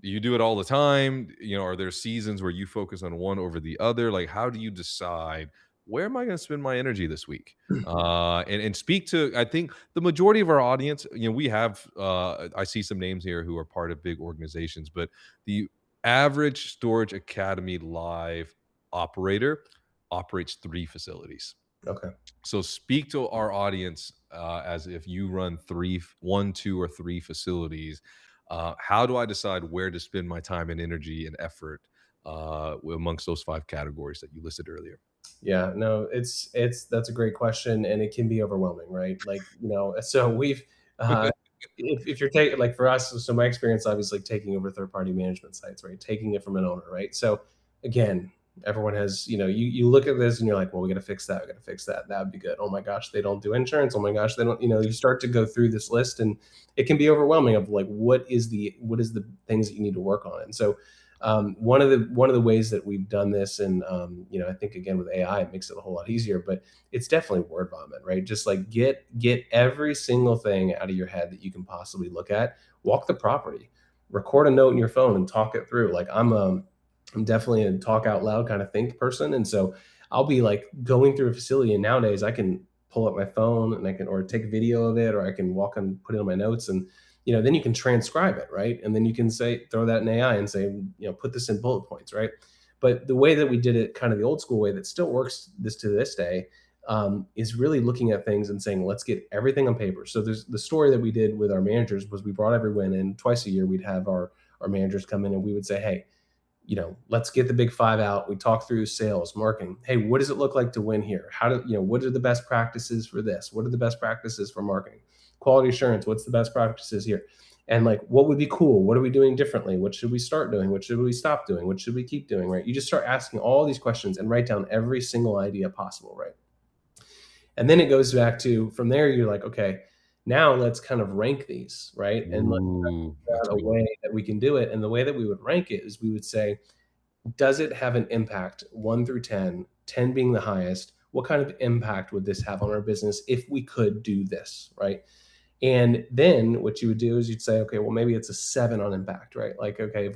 Do you do it all the time? Are there seasons where you focus on one over the other? Like, how do you decide where am I going to spend my energy this week? And speak to, I think the majority of our audience, we have, I see some names here who are part of big organizations, but the average Storage Academy live operator operates 3 facilities. Okay. So speak to our audience as if you run 1, 2, or 3 facilities. How do I decide where to spend my time and energy and effort amongst those 5 categories that you listed earlier? Yeah, no, it's that's a great question, and it can be overwhelming, right? Like, so we've, uh, if you're taking, like, for us, so my experience, obviously, taking over third-party management sites, right? Taking it from an owner, right? So again, everyone has, you look at this and you're like, well, we got to fix that, we got to fix that. That would be good. Oh my gosh, they don't do insurance. Oh my gosh, they don't. You start to go through this list, and it can be overwhelming. Of like, what is the things that you need to work on? And so one of the ways that we've done this, and I think again with AI, it makes it a whole lot easier. But it's definitely word vomit, right? Just like get every single thing out of your head that you can possibly look at. Walk the property, record a note in your phone, and talk it through. Like I'm definitely a talk out loud kind of think person, and so I'll be like going through a facility, and nowadays I can pull up my phone and I can, or take a video of it, or I can walk and put it on my notes. And, then you can transcribe it, right? And then you can say, throw that in AI and say, put this in bullet points, right? But the way that we did it, kind of the old school way that still works this to this day, is really looking at things and saying, let's get everything on paper. So there's the story that we did with our managers was we brought everyone in twice a year. We'd have our managers come in and we would say, hey, let's get the big five out. We talk through sales, marketing. Hey, what does it look like to win here? What are the best practices for this? What are the best practices for marketing? Quality assurance, what's the best practices here? And like, what would be cool? What are we doing differently? What should we start doing? What should we stop doing? What should we keep doing? Right. You just start asking all these questions and write down every single idea possible. Right. And then it goes back to from there, you're like, okay, now let's kind of rank these. Right. And let's Ooh, figure that's out a a good one. way that we can do it. And the way that we would rank it is we would say, does it have an impact 1 through 10, 10 being the highest? What kind of impact would this have on our business if we could do this, right? And then what you would do is you'd say, okay, well, maybe it's a 7 on impact, right? Like, okay, I'll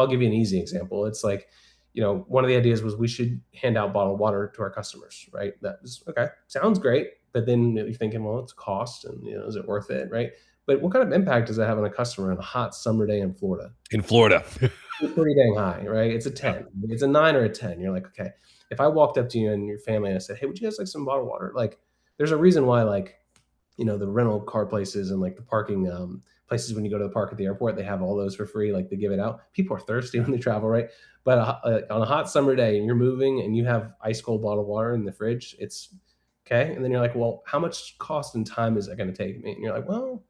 give you an easy example. It's like, one of the ideas was we should hand out bottled water to our customers, right? That was okay, sounds great. But then you're thinking, well, it's cost and, is it worth it, right? But what kind of impact does that have on a customer on a hot summer day in Florida? In Florida. Pretty dang high, right? It's a 10. It's a 9 or a 10. You're like, okay. If I walked up to you and your family and I said, hey, would you guys like some bottled water? Like, there's a reason why, like, the rental car places and like the parking places when you go to the park at the airport, they have all those for free. Like they give it out. People are thirsty when they travel, right? But on a hot summer day and you're moving and you have ice cold bottled water in the fridge, it's okay. And then you're like, well, how much cost and time is that going to take me? And you're like, well,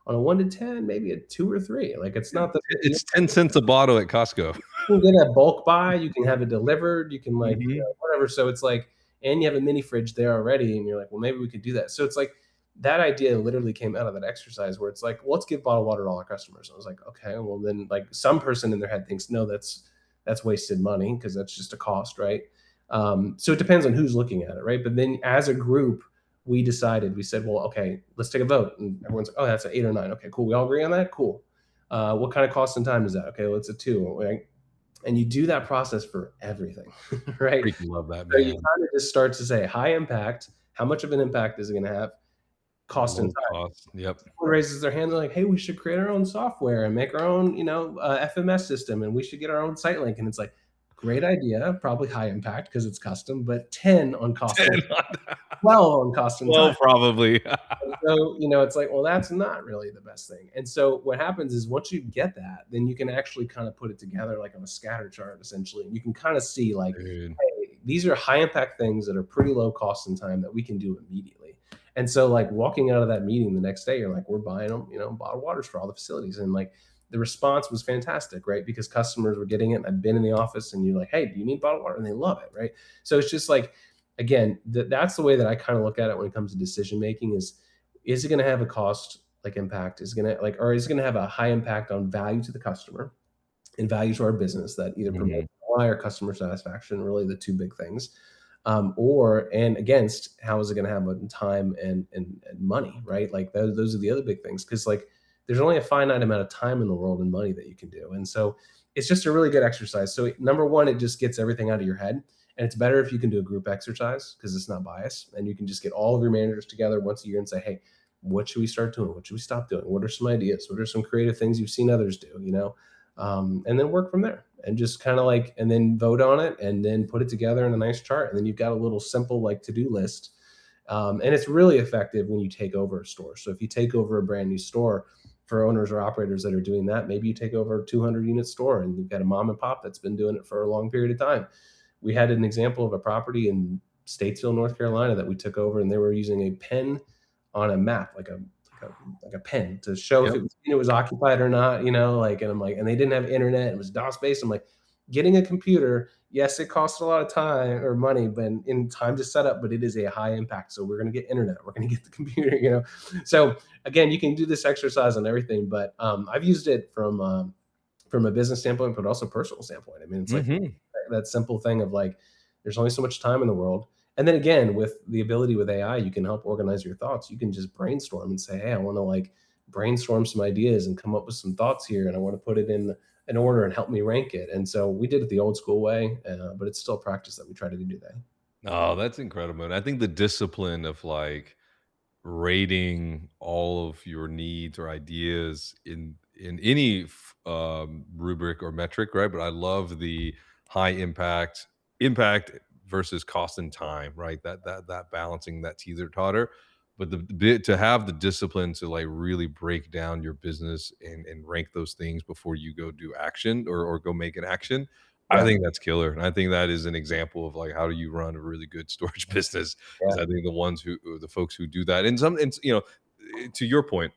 on a 1 to 10, maybe a 2 or 3. Like it's not the It's 10 cents a bottle at Costco. you can get a bulk buy, you can have it delivered, you can like, Mhm. whatever. So it's like, and you have a mini fridge there already, and you're like, well, maybe we could do that. So it's like that idea literally came out of that exercise where it's like, well, let's give bottled water to all our customers. I was like, okay, well then like some person in their head thinks, no, that's wasted money because that's just a cost, right? So it depends on who's looking at it, right? But then as a group, we said, well, okay, let's take a vote. And everyone's like, oh, that's an 8 or 9. Okay, cool. We all agree on that? Cool. What kind of cost and time is that? Okay, well, it's a 2. Right? And you do that process for everything, right? Freaking love that, So you man. kind of just start to say high impact. How much of an impact is it going to have? Cost and Low time. cost. Yep. Someone raises their hand, they're like, "Hey, we should create our own software and make our own, FMS system, and we should get our own site link." And it's like, great idea, probably high impact because it's custom, but 10 on cost and 10 on that. 12 on cost and time. 12 probably. So, it's like, well, that's not really the best thing. And so what happens is once you get that, then you can actually kind of put it together like on a scatter chart, essentially. And you can kind of see like, Dude. hey, these are high impact things that are pretty low cost and time that we can do immediately. And so like walking out of that meeting the next day, you're like, we're buying them, bottled waters for all the facilities. And like the response was fantastic, right? Because customers were getting it. And I've been in the office and you're like, hey, do you need bottled water? And they love it, right? So it's just like, again, that's the way that I kind of look at it when it comes to decision making is it going to have a cost like impact? Is it going to like, or is it going to have a high impact on value to the customer and value to our business that either promotes Mhm. ROI or customer satisfaction, really the two big things, or and against how is it going to have on time and money, right? Like those are the other big things because like there's only a finite amount of time in the world and money that you can do, and so it's just a really good exercise. So number one, it just gets everything out of your head. And it's better if you can do a group exercise because it's not biased and you can just get all of your managers together once a year and say, hey, what should we start doing? What should we stop doing? What are some ideas? What are some creative things you've seen others do? And then work from there and just kind of like, and then vote on it and then put it together in a nice chart. And then you've got a little simple like to-do list. And it's really effective when you take over a store. So if you take over a brand new store for owners or operators that are doing that, maybe you take over a 200 unit store and you've got a mom and pop that's been doing it for a long period of time. We had an example of a property in Statesville, North Carolina that we took over, and they were using a pen on a map, like a pen to show if Yep. it was occupied or not, like, and I'm like, and they didn't have internet, it was DOS based. I'm like, getting a computer, yes, it costs a lot of time or money, but in time to set up, but it is a high impact. So we're going to get internet, we're going to get the computer. So again, you can do this exercise on everything, but I've used it from a business standpoint, but also personal standpoint. I mean, it's like Mhm. that simple thing of like, there's only so much time in the world. And then again, with the ability with AI, you can help organize your thoughts. You can just brainstorm and say, hey, I want to like brainstorm some ideas and come up with some thoughts here. And I want to put it in an order and help me rank it. And so we did it the old school way, but it's still practice that we try to do today. Oh, that's incredible, and I think the discipline of, like, rating all of your needs or ideas in any rubric or metric, right? But I love the high impact versus cost and time, right? That balancing that teeter totter. But the bit to have the discipline to like really break down your business and rank those things before you go do action or go make an action. I Yeah, think that's killer. And I think that is an example of like how do you run a really good storage business is yeah, I think the folks who do that and to your point,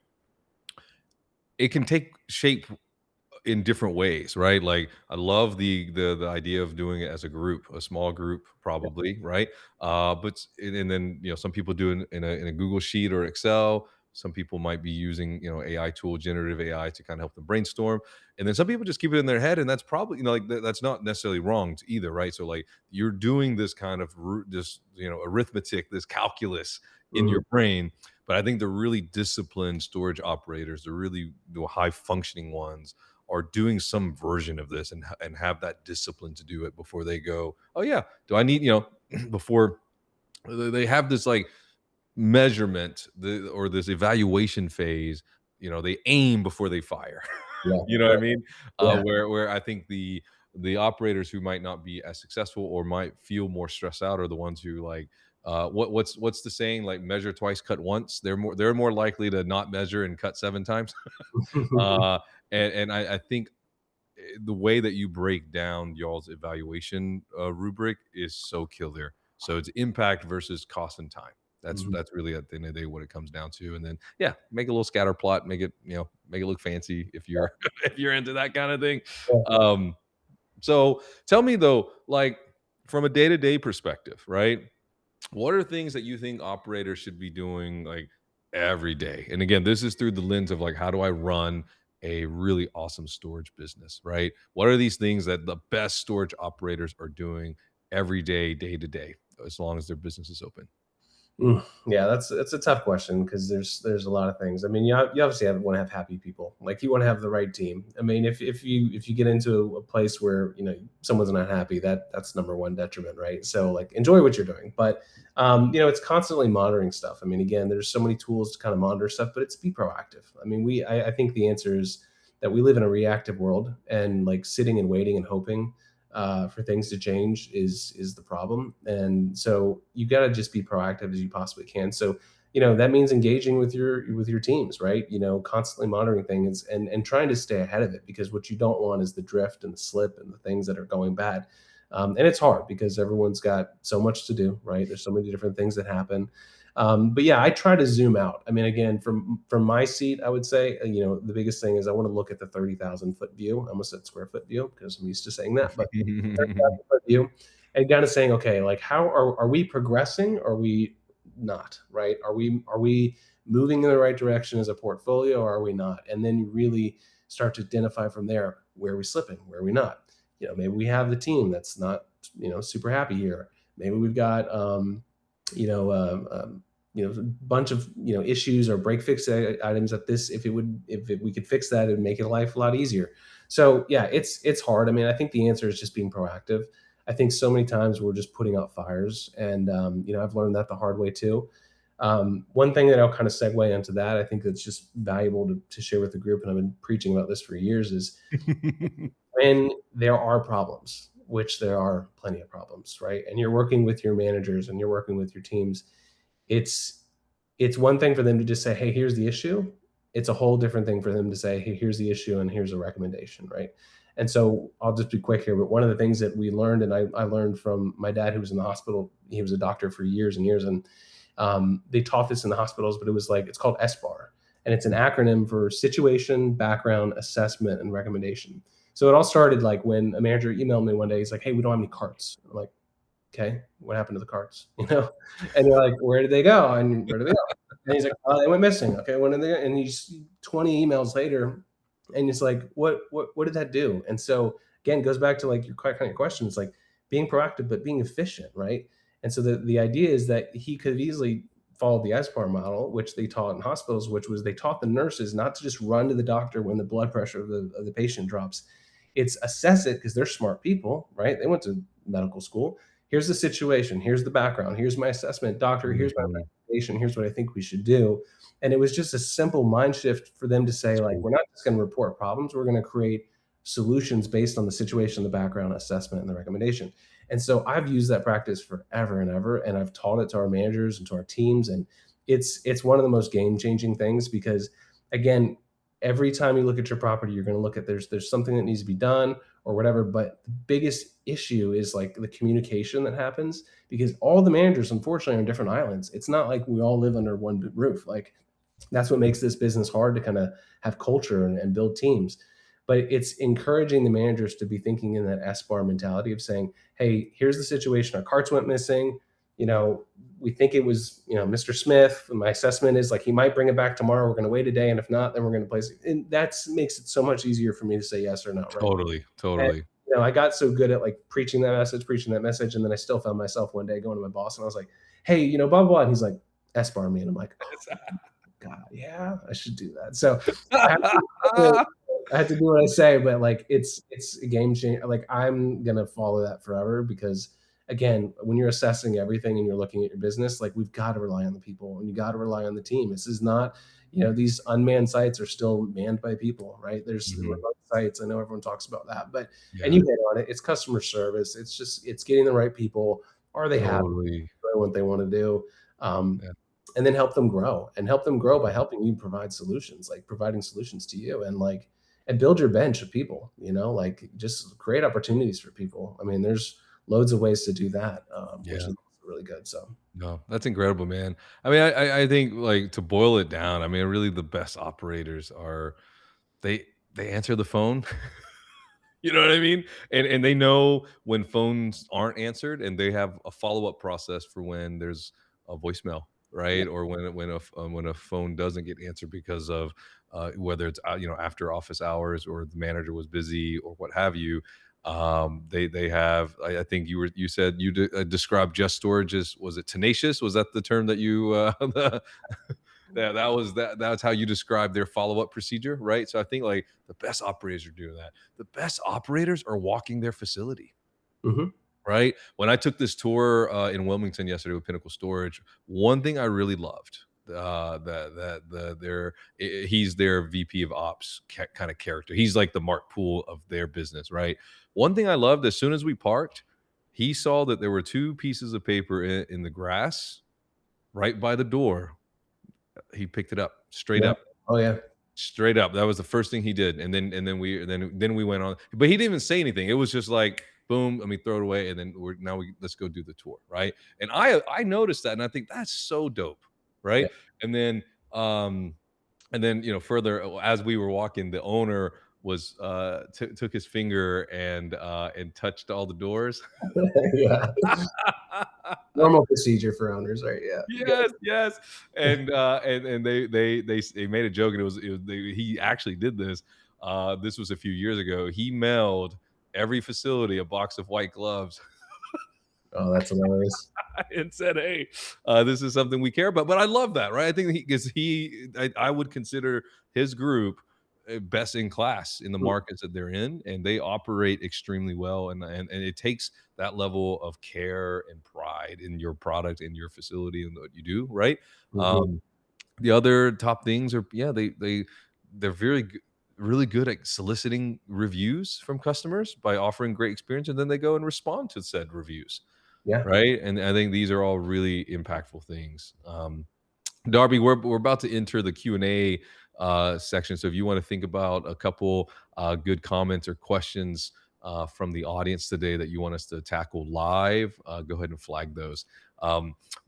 it can take shape in different ways, right? Like I love the idea of doing it as a group, a small group, probably, right? And then some people do it in a Google Sheet or Excel. Some people might be using AI tool, generative AI to kind of help them brainstorm, and then some people just keep it in their head, and that's probably that's not necessarily wrong either, right? So like you're doing this kind of this arithmetic, this calculus in mhm, your brain. But I think the really disciplined storage operators, the really high functioning ones, are doing some version of this and have that discipline to do it before they go, oh yeah, do I need before they have this like measurement or this evaluation phase. They aim before they fire. yeah, You know what I right, mean? yeah, Where I think the operators who might not be as successful or might feel more stressed out are the ones who like what's the saying, like measure twice cut once. They're more likely to not measure and cut seven times. uh and I think the way that you break down y'all's evaluation rubric is so killer. So it's impact versus cost and time. That's mhm, that's really at the end of the day what it comes down to. And then yeah, make a little scatter plot, make it look fancy if yeah, you're if you're into that kind of thing. yeah. Um, so tell me though, like from a day-to-day perspective, right? What are things that you think operators should be doing like every day? And again, this is through the lens of like, how do I run a really awesome storage business, right? What are these things that the best storage operators are doing every day, day to day, as long as their business is open? Yeah, that's a tough question because there's a lot of things. I mean, you obviously want to have happy people. Like you want to have the right team. I mean, if you get into a place where someone's not happy, that's number one detriment, right? So like enjoy what you're doing, but it's constantly monitoring stuff. I mean, again, there's so many tools to kind of monitor stuff, but it's be proactive. I mean, I think the answer is that we live in a reactive world, and like sitting and waiting and hoping for things to change is the problem. And so you got to just be proactive as you possibly can. So that means engaging with your teams, right? Constantly monitoring things and trying to stay ahead of it, because what you don't want is the drift and the slip and the things that are going bad. And it's hard because everyone's got so much to do, right? There's so many different things that happen. But yeah, I try to zoom out. I mean, again, from my seat, I would say, the biggest thing is I want to look at the 30,000 foot view. I almost said square foot view because I'm used to saying that, but 30,000 foot view, and kind of saying, okay, like how are we progressing? Or are we not? Right? Are we moving in the right direction as a portfolio, or are we not? And then you really start to identify from there, where are we slipping, where are we not? Maybe we have the team that's not super happy here. Maybe we've got you know, a bunch of issues or break fix items that this if we could fix that, it'd make it life a lot easier. So yeah, it's hard. I mean, I think the answer is just being proactive. I think so many times we're just putting out fires, and I've learned that the hard way too. One thing that I'll kind of segue into that, I think that's just valuable to share with the group, and I've been preaching about this for years, is when there are problems, which there are plenty of problems, right? And you're working with your managers and you're working with your teams, it's it's one thing for them to just say, "Hey, here's the issue." It's a whole different thing for them to say, "Hey, here's the issue and here's a recommendation," right? And so I'll just be quick here, but one of the things that we learned, and I learned from my dad, who was in the hospital. He was a doctor for years and years, and they taught this in the hospitals, but it was like it's called SBAR, and it's an acronym for situation, background, assessment, and recommendation. So it all started like when a manager emailed me one day. He's like, "Hey, we don't have any carts." I'm like, "Okay, what happened to the carts?" And they're like, "Where did they go? And where did they go?" And he's like, "Oh, they went missing." Okay, when did they? And he's 20 emails later, and it's like, what did that do? And so again, it goes back to like your kind of question. It's like being proactive, but being efficient, right? And so the idea is that he could have easily followed the SPAR model, which they taught in hospitals, which was they taught the nurses not to just run to the doctor when the blood pressure of the patient drops. It's assess it, because they're smart people, right? They went to medical school. here's the situation, here's the background, here's my assessment, doctor, here's my Mhm. recommendation, here's what I think we should do. And it was just a simple mind shift for them to say, That's like, cool. we're not just going to report problems, we're going to create solutions based on the situation, the background, assessment, and the recommendation. And so I've used that practice forever and ever, and I've taught it to our managers and to our teams. And it's one of the most game changing things because, again, every time you look at your property, you're going to look at there's something that needs to be done or whatever. But the biggest issue is like the communication that happens because all the managers, unfortunately, are on different islands. It's not like we all live under one roof. Like that's what makes this business hard to kind of have culture and build teams. But it's encouraging the managers to be thinking in that S bar mentality of saying, "Hey, here's the situation. Our carts went missing. You know, we think it was Mr. Smith. My assessment is like he might bring it back tomorrow. We're going to wait a day, and if not, then we're going to place it." And that makes it so much easier for me to say yes or no, right? Totally, And totally. I got so good at like preaching that message, and then I still found myself one day going to my boss, and I was like, "Hey, blah blah," blah. And he's like, "S bar me," and I'm like, God, yeah, I should do that. So I have to, I have to do what I say, but like it's a game changer. Like I'm gonna follow that forever because again, when you're assessing everything and you're looking at your business, like we've got to rely on the people and you got to rely on the team. This is not, these unmanned sites are still manned by people, right? There's Mhm. remote sites. I know everyone talks about that, but and Yeah, you hit on it. It's customer service. It's getting the right people. Are they happy totally. doing what they want to do? Um, Yeah, and then help them grow by helping you provide solutions, like providing solutions to you and like and build your bench of people, like just create opportunities for people. I mean, there's loads of ways to do that, which yeah. is really good. So No, that's incredible, man. I mean, I think, like, to boil it down, I mean, really the best operators are they they answer the phone. You know what I mean? And they know when phones aren't answered, and they have a follow-up process for when there's a voicemail, yeah. right? Or when a phone doesn't get answered because of, whether it's, after office hours or the manager was busy or what have you. They have I think you said described Just Storage as, was it tenacious? Was that the term that you, yeah, that's how you describe their follow-up procedure, right? So I think, like, the best operators are doing that. The best operators are walking their facility, Hmm. right? When I took this tour, in Wilmington yesterday with Pinnacle Storage, one thing I really loved, that the their he's their VP of ops kind of character. He's like the Mark Poole of their business, right? One thing I loved, as soon as we parked, he saw that there were 2 pieces of paper in the grass right by the door. He picked it up, straight Yeah. up. Oh yeah. Straight up, that was the first thing he did, and then we went on, but he didn't even say anything. It was just like, boom, let me throw it away, and then let's go do the tour, right? And I noticed that, and I think that's so dope, right? Yeah. And then, um, further, as we were walking, the owner was, took his finger and touched all the doors. Yeah. Normal procedure for owners, right? Yeah. Yes, yes, and they made a joke, and he actually did this. This was a few years ago. He mailed every facility a box of white gloves Oh, that's hilarious. and said, "Hey, this is something we care about." But I love that, right? I think I would consider his group, best in class in the Mm, markets that they're in, and they operate extremely well. And it takes that level of care and pride in your product, in your facility, and what you do, right? mhm. Um, the other top things are, yeah, they're really good at soliciting reviews from customers by offering great experience, and then they go and respond to said reviews, Yeah. right? And I think these are all really impactful things. Darby, we're about to enter the Q&A, section, so if you wanna think about a couple, good comments or questions, from the audience today that you want us to tackle live, go ahead and flag those.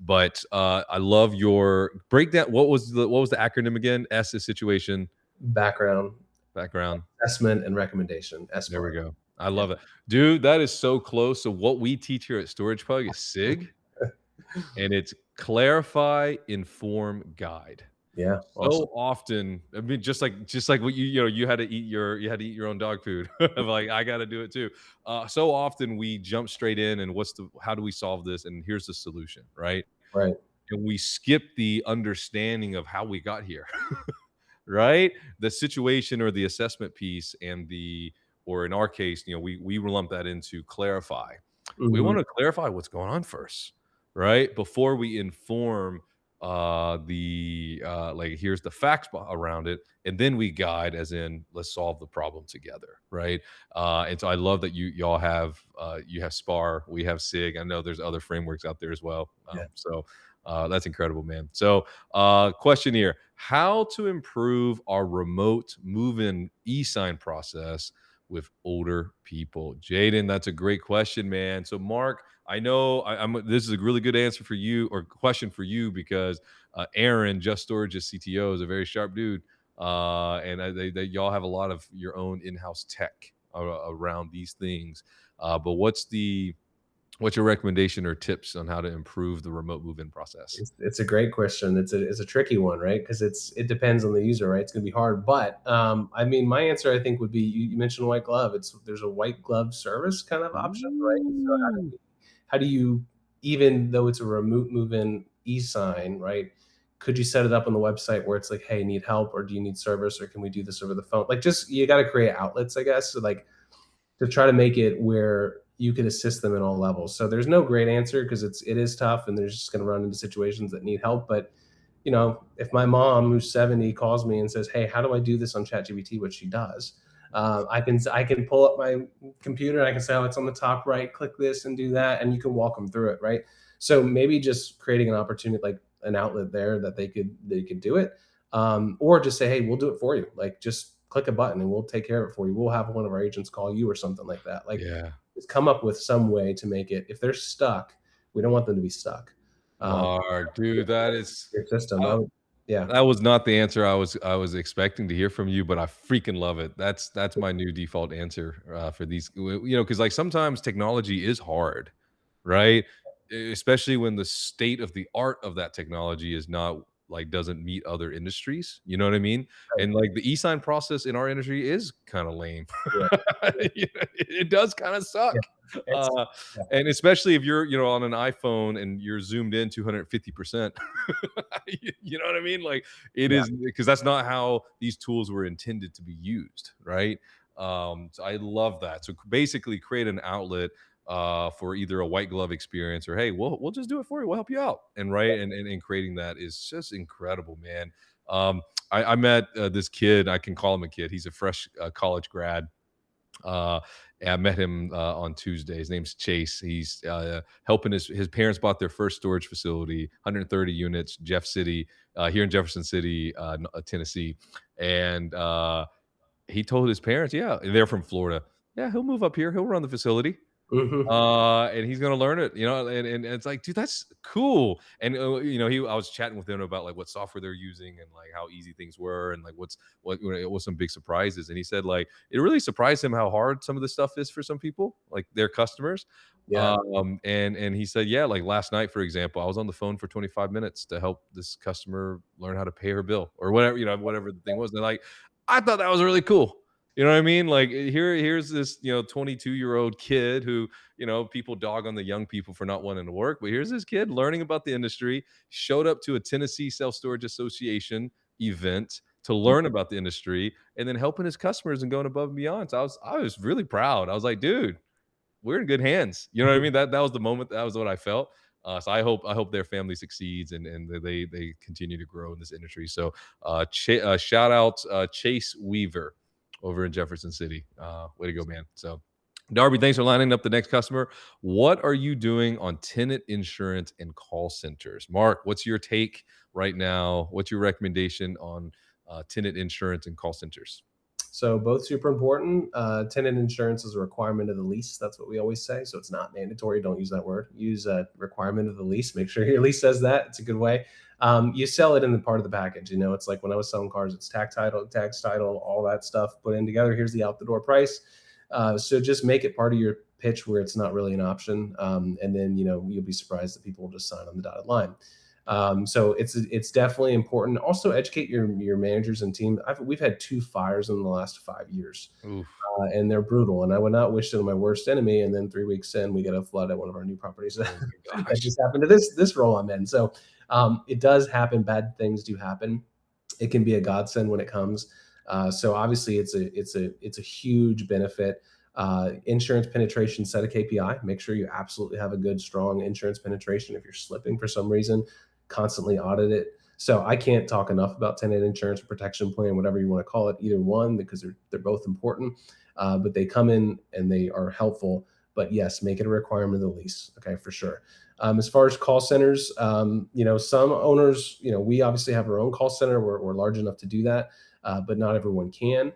But, I love your breakdown. What was the acronym again? S is situation, Background, background. assessment, and recommendation. There we SBAR. go. I Yeah. love it. Dude, that is so close. So what we teach here at StoragePug is SIG, and it's clarify, inform, guide. Yeah. So Awesome. often, I mean, just like what you had to eat your own dog food. I'm like, I got to do it too. So often we jump straight in, and how do we solve this? And here's the solution, right? Right. And we skip the understanding of how we got here, right? The situation or the assessment piece, or in our case, we lump that into clarify. we Mhm. want to clarify what's going on first, right? Before we inform like here's the facts around it, and then we guide as in let's solve the problem together, right? And so I love that y'all have you have spar, we have sig. I know there's other frameworks out there as well. Yeah. That's incredible, man. So question here: how to improve our remote move-in e-sign process with older people? Jaden, that's a great question, man. So Mark, I know I'm this is a really good answer for you, or question for you, because Aaron, Just Storage's CTO, is a very sharp dude. And they y'all have a lot of your own in-house tech around these things. But what's your recommendation or tips on how to improve the remote move-in process? It's a great question. It's a tricky one, right? Because it depends on the user, right? It's going to be hard. But I mean, my answer I think would be you mentioned white glove. There's a white glove service kind of option, right? So Ooh. how do you, even though it's a remote move-in e-sign, right? Could you set it up on the website where it's like, hey, need help, or do you need service, or can we do this over the phone? Like, just you got to create outlets, I guess. So like to try to make it where you could assist them in all levels. So there's no great answer because it is tough, and there's just going to run into situations that need help. But if my mom who's 70 calls me and says, "Hey, how do I do this on ChatGPT?" Which she does, I can pull up my computer and I can say, "Oh, it's on the top right. Click this and do that," and you can walk them through it, right? So maybe just creating an opportunity, like an outlet there that they could do it, or just say, "Hey, we'll do it for you. Like, just click a button and we'll take care of it for you. We'll have one of our agents call you," or something like that. Like, Yeah. just come up with some way to make it. If they're stuck, we don't want them to be stuck. Um, Mark, dude, that is your system. uh, Yeah, that was not the answer I was expecting to hear from you, but I freaking love it. That's my new default answer for these, because like sometimes technology is hard, right? Especially when the state of the art of that technology is not like doesn't meet other industries. You know what I mean? right. And like the e-sign process in our industry is kind of lame. Yeah, It does kind of yeah. suck. It's Uh, yeah, and especially if you're, on an iPhone and you're zoomed in 250%. You know what I mean? Like it yeah. is, because that's not how these tools were intended to be used, right? So I love that. So basically create an outlet for either a white glove experience, or hey, we'll just do it for you. We'll help you out. And right. And creating that is just incredible, man. I met this kid. I can call him a kid. He's a fresh college grad. uh, and I met him on Tuesday. His name's Chase. He's helping his parents bought their first storage facility, 130 units, Jeff City, here in Jefferson City, Tennessee. And he told his parents, yeah, they're from Florida. Yeah, he'll move up here. He'll run the facility. Mhm. And he's gonna learn it, and it's like, dude, that's cool. And I was chatting with him about like what software they're using and like how easy things were, and like what's some big surprises. And he said like it really surprised him how hard some of this stuff is for some people, like their customers. Yeah. And he said, yeah, like last night, for example, I was on the phone for 25 minutes to help this customer learn how to pay her bill or whatever, whatever the thing was. And they're like, I thought that was really cool. You know what I mean? Like here's this, 22-year-old kid who, people dog on the young people for not wanting to work, but here's this kid learning about the industry, showed up to a Tennessee Self Storage Association event to learn about the industry, and then helping his customers and going above and beyond. So I was really proud. I was like, dude, we're in good hands. You know what I mean? That was the moment. That was what I felt. So I hope their family succeeds, and they continue to grow in this industry. So shout out Chase Weaver over in Jefferson City. Way to go, man. So Darby, thanks for lining up the next customer. What are you doing on tenant insurance and call centers? Mark, what's your take right now? What's your recommendation on tenant insurance and call centers? So both super important. Tenant insurance is a requirement of the lease. That's what we always say. So it's not mandatory. Don't use that word. Use a requirement of the lease. Make sure your lease says that. It's a good way. You sell it in the part of the package. It's like when I was selling cars, it's tax title, all that stuff put in together. Here's the out the door price. So just make it part of your pitch where it's not really an option, and then you'll be surprised that people will just sign on the dotted line. So it's definitely important. Also, educate your managers and team. We've had 2 fires in the last 5 years, Oof. and they're brutal. And I would not wish it on my worst enemy. And then 3 weeks in, we get a flood at one of our new properties. Oh my That gosh. just happened to this role I'm in. So it does happen. Bad things do happen. It can be a godsend when it comes. So obviously, it's a huge benefit. Insurance penetration, set a KPI. Make sure you absolutely have a good, strong insurance penetration. If you're slipping for some reason, constantly audit it. So I can't talk enough about tenant insurance or protection plan, whatever you want to call it, either one, because they're both important. But they come in and they are helpful. But yes, make it a requirement of the lease. Okay, for sure. As far as call centers, some owners, we obviously have our own call center. We're large enough to do that, but not everyone can.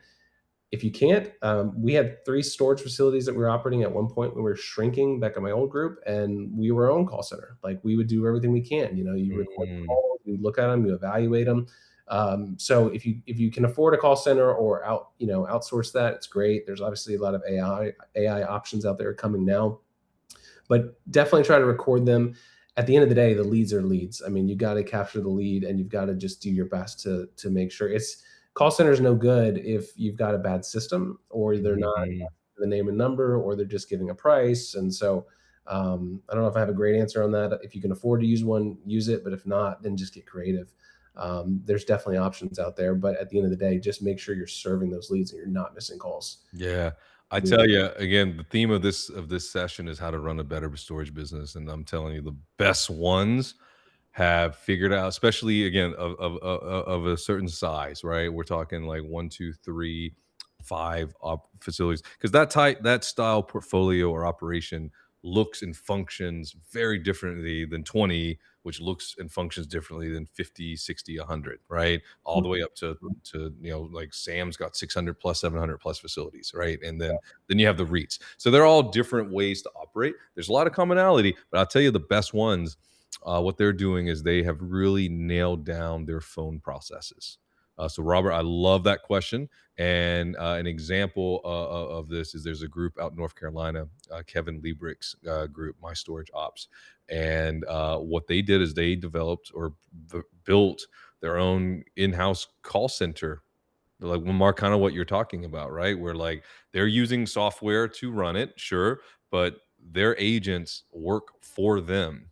If you can't, we had 3 storage facilities that we were operating at one point when we were shrinking back at my old group, and we were our own call center. Like, we would do everything we can. You record Mm, calls, you look at them, you evaluate them. So if you can afford a call center or outsource that, it's great. There's obviously a lot of AI options out there coming now, but definitely try to record them. At the end of the day, the leads are leads. I mean, you got to capture the lead, and you've got to just do your best to make sure it's call center is no good if you've got a bad system, or they're not mhm. the name and number, or they're just giving a price. And so I don't know if I have a great answer on that. If you can afford to use one, use it. But if not, then just get creative. There's definitely options out there, but at the end of the day, just make sure you're serving those leads and you're not missing calls. Yeah. I tell you, again, the theme of this session is how to run a better storage business, and I'm telling you, the best ones have figured out, especially again of a certain size, right? We're talking like one, two, three, five facilities, because that style portfolio or operation looks and functions very differently than 20, which looks and functions differently than 50, 60, 100, right? All the way up to like Sam's got 600 plus 700 plus facilities, right? And then you have the REITs. So they're all different ways to operate. There's a lot of commonality, but I'll tell you the best ones, what they're doing is they have really nailed down their phone processes. So, Robert, I love that question. And an example of this is there's a group out in North Carolina, Kevin Liebrick's group, My Storage Ops. And what they did is they developed or built their own in house call center. Like, well, Mark, kind of what you're talking about, right? Where like they're using software to run it, sure, but their agents work for them,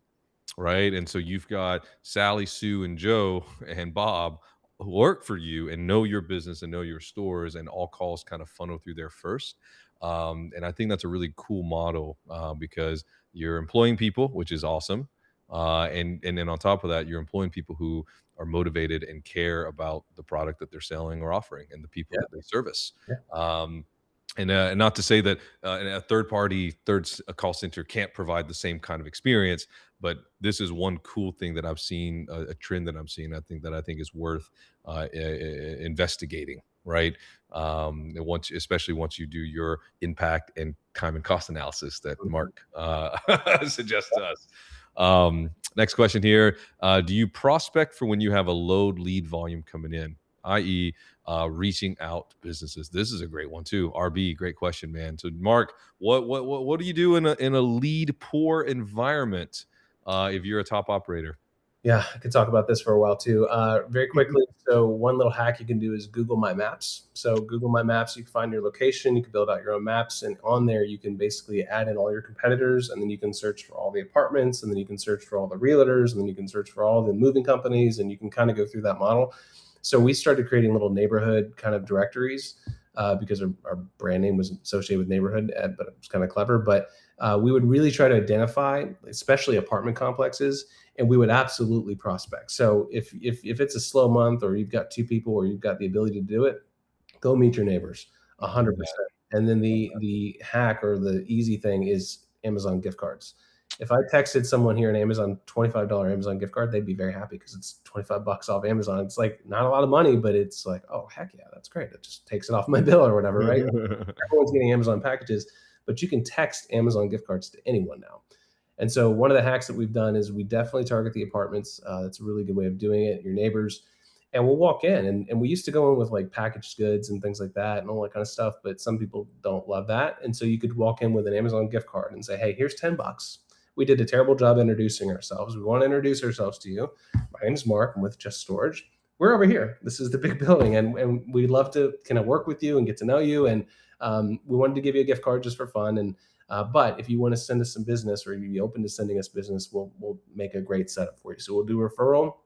right? And so you've got Sally, Sue, and Joe and Bob who work for you and know your business and know your stores, and all calls kind of funnel through there first. And I think that's a really cool model because you're employing people, which is awesome. And then on top of that, you're employing people who are motivated and care about the product that they're selling or offering and the people Yeah, that they service. yeah. Um, and not to say that a third party, a call center can't provide the same kind of experience, but this is one cool thing that I've seen, a trend that I'm seeing. I think is worth investigating. Right, and especially once you do your impact and time and cost analysis that Mhm. Mark suggests to us. Next question here: do you prospect for when you have a load lead volume coming in, i.e., reaching out to businesses? This is a great one too. RB, great question, man. So, Mark, what do you do in a lead poor environment if you're a top operator? Yeah, I could talk about this for a while too. Very quickly, so one little hack you can do is Google My Maps. So Google My Maps, you can find your location, you can build out your own maps, and on there you can basically add in all your competitors, and then you can search for all the apartments, and then you can search for all the realtors, and then you can search for all the moving companies, and you can kind of go through that model. So we started creating little neighborhood kind of directories because our brand name was associated with neighborhood, but it was kind of clever. But we would really try to identify, especially apartment complexes, and we would absolutely prospect. So if it's a slow month, or you've got 2 people, or you've got the ability to do it, go meet your neighbors, Love 100%. And then the hack or the easy thing is Amazon gift cards. If I texted someone here an Amazon $25 Amazon gift card, they'd be very happy because it's 25 bucks off Amazon. It's like not a lot of money, but it's like, oh heck yeah, that's great. It just takes it off my bill or whatever, right? that. Everyone's getting Amazon packages, but you can text Amazon gift cards to anyone now. And so one of the hacks that we've done is we definitely target the apartments. That's a really good way of doing it. Your neighbors, and we'll walk in, and we used to go in with like packaged goods and things like that and all that kind of stuff. But some people don't love that, and so you could walk in with an Amazon gift card and say, "Hey, here's $10. We did a terrible job introducing ourselves. We want to introduce ourselves to you. My name is Mark. I'm with Just Storage. We're over here. This is the big building, and we'd love to kind of work with you and get to know you. And we wanted to give you a gift card just for fun. And but if you want to send us some business, or you'd be open to sending us business, we'll make a great setup for you. So we'll do a referral,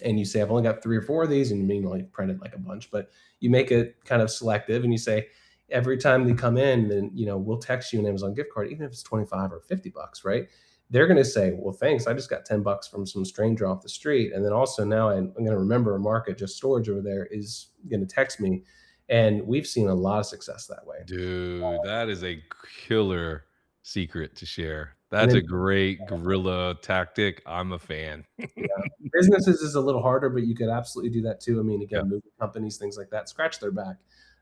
and you say, I've only got 3 or 4 of these, and you mean like printed like a bunch, but you make it kind of selective, and you say, every time they come in, then we'll text you an Amazon gift card, even if it's 25 or $50, right? They're going to say, well, thanks, I just got $10 from some stranger off the street. And then also now I'm going to remember Mark at Just Storage over there is going to text me. And we've seen a lot of success that way. Dude, that is a killer secret to share. And That's then a great guerrilla tactic. I'm a fan. yeah. Businesses is a little harder, but you could absolutely do that too. I mean, Yeah, again, moving companies, things like that, scratch their back.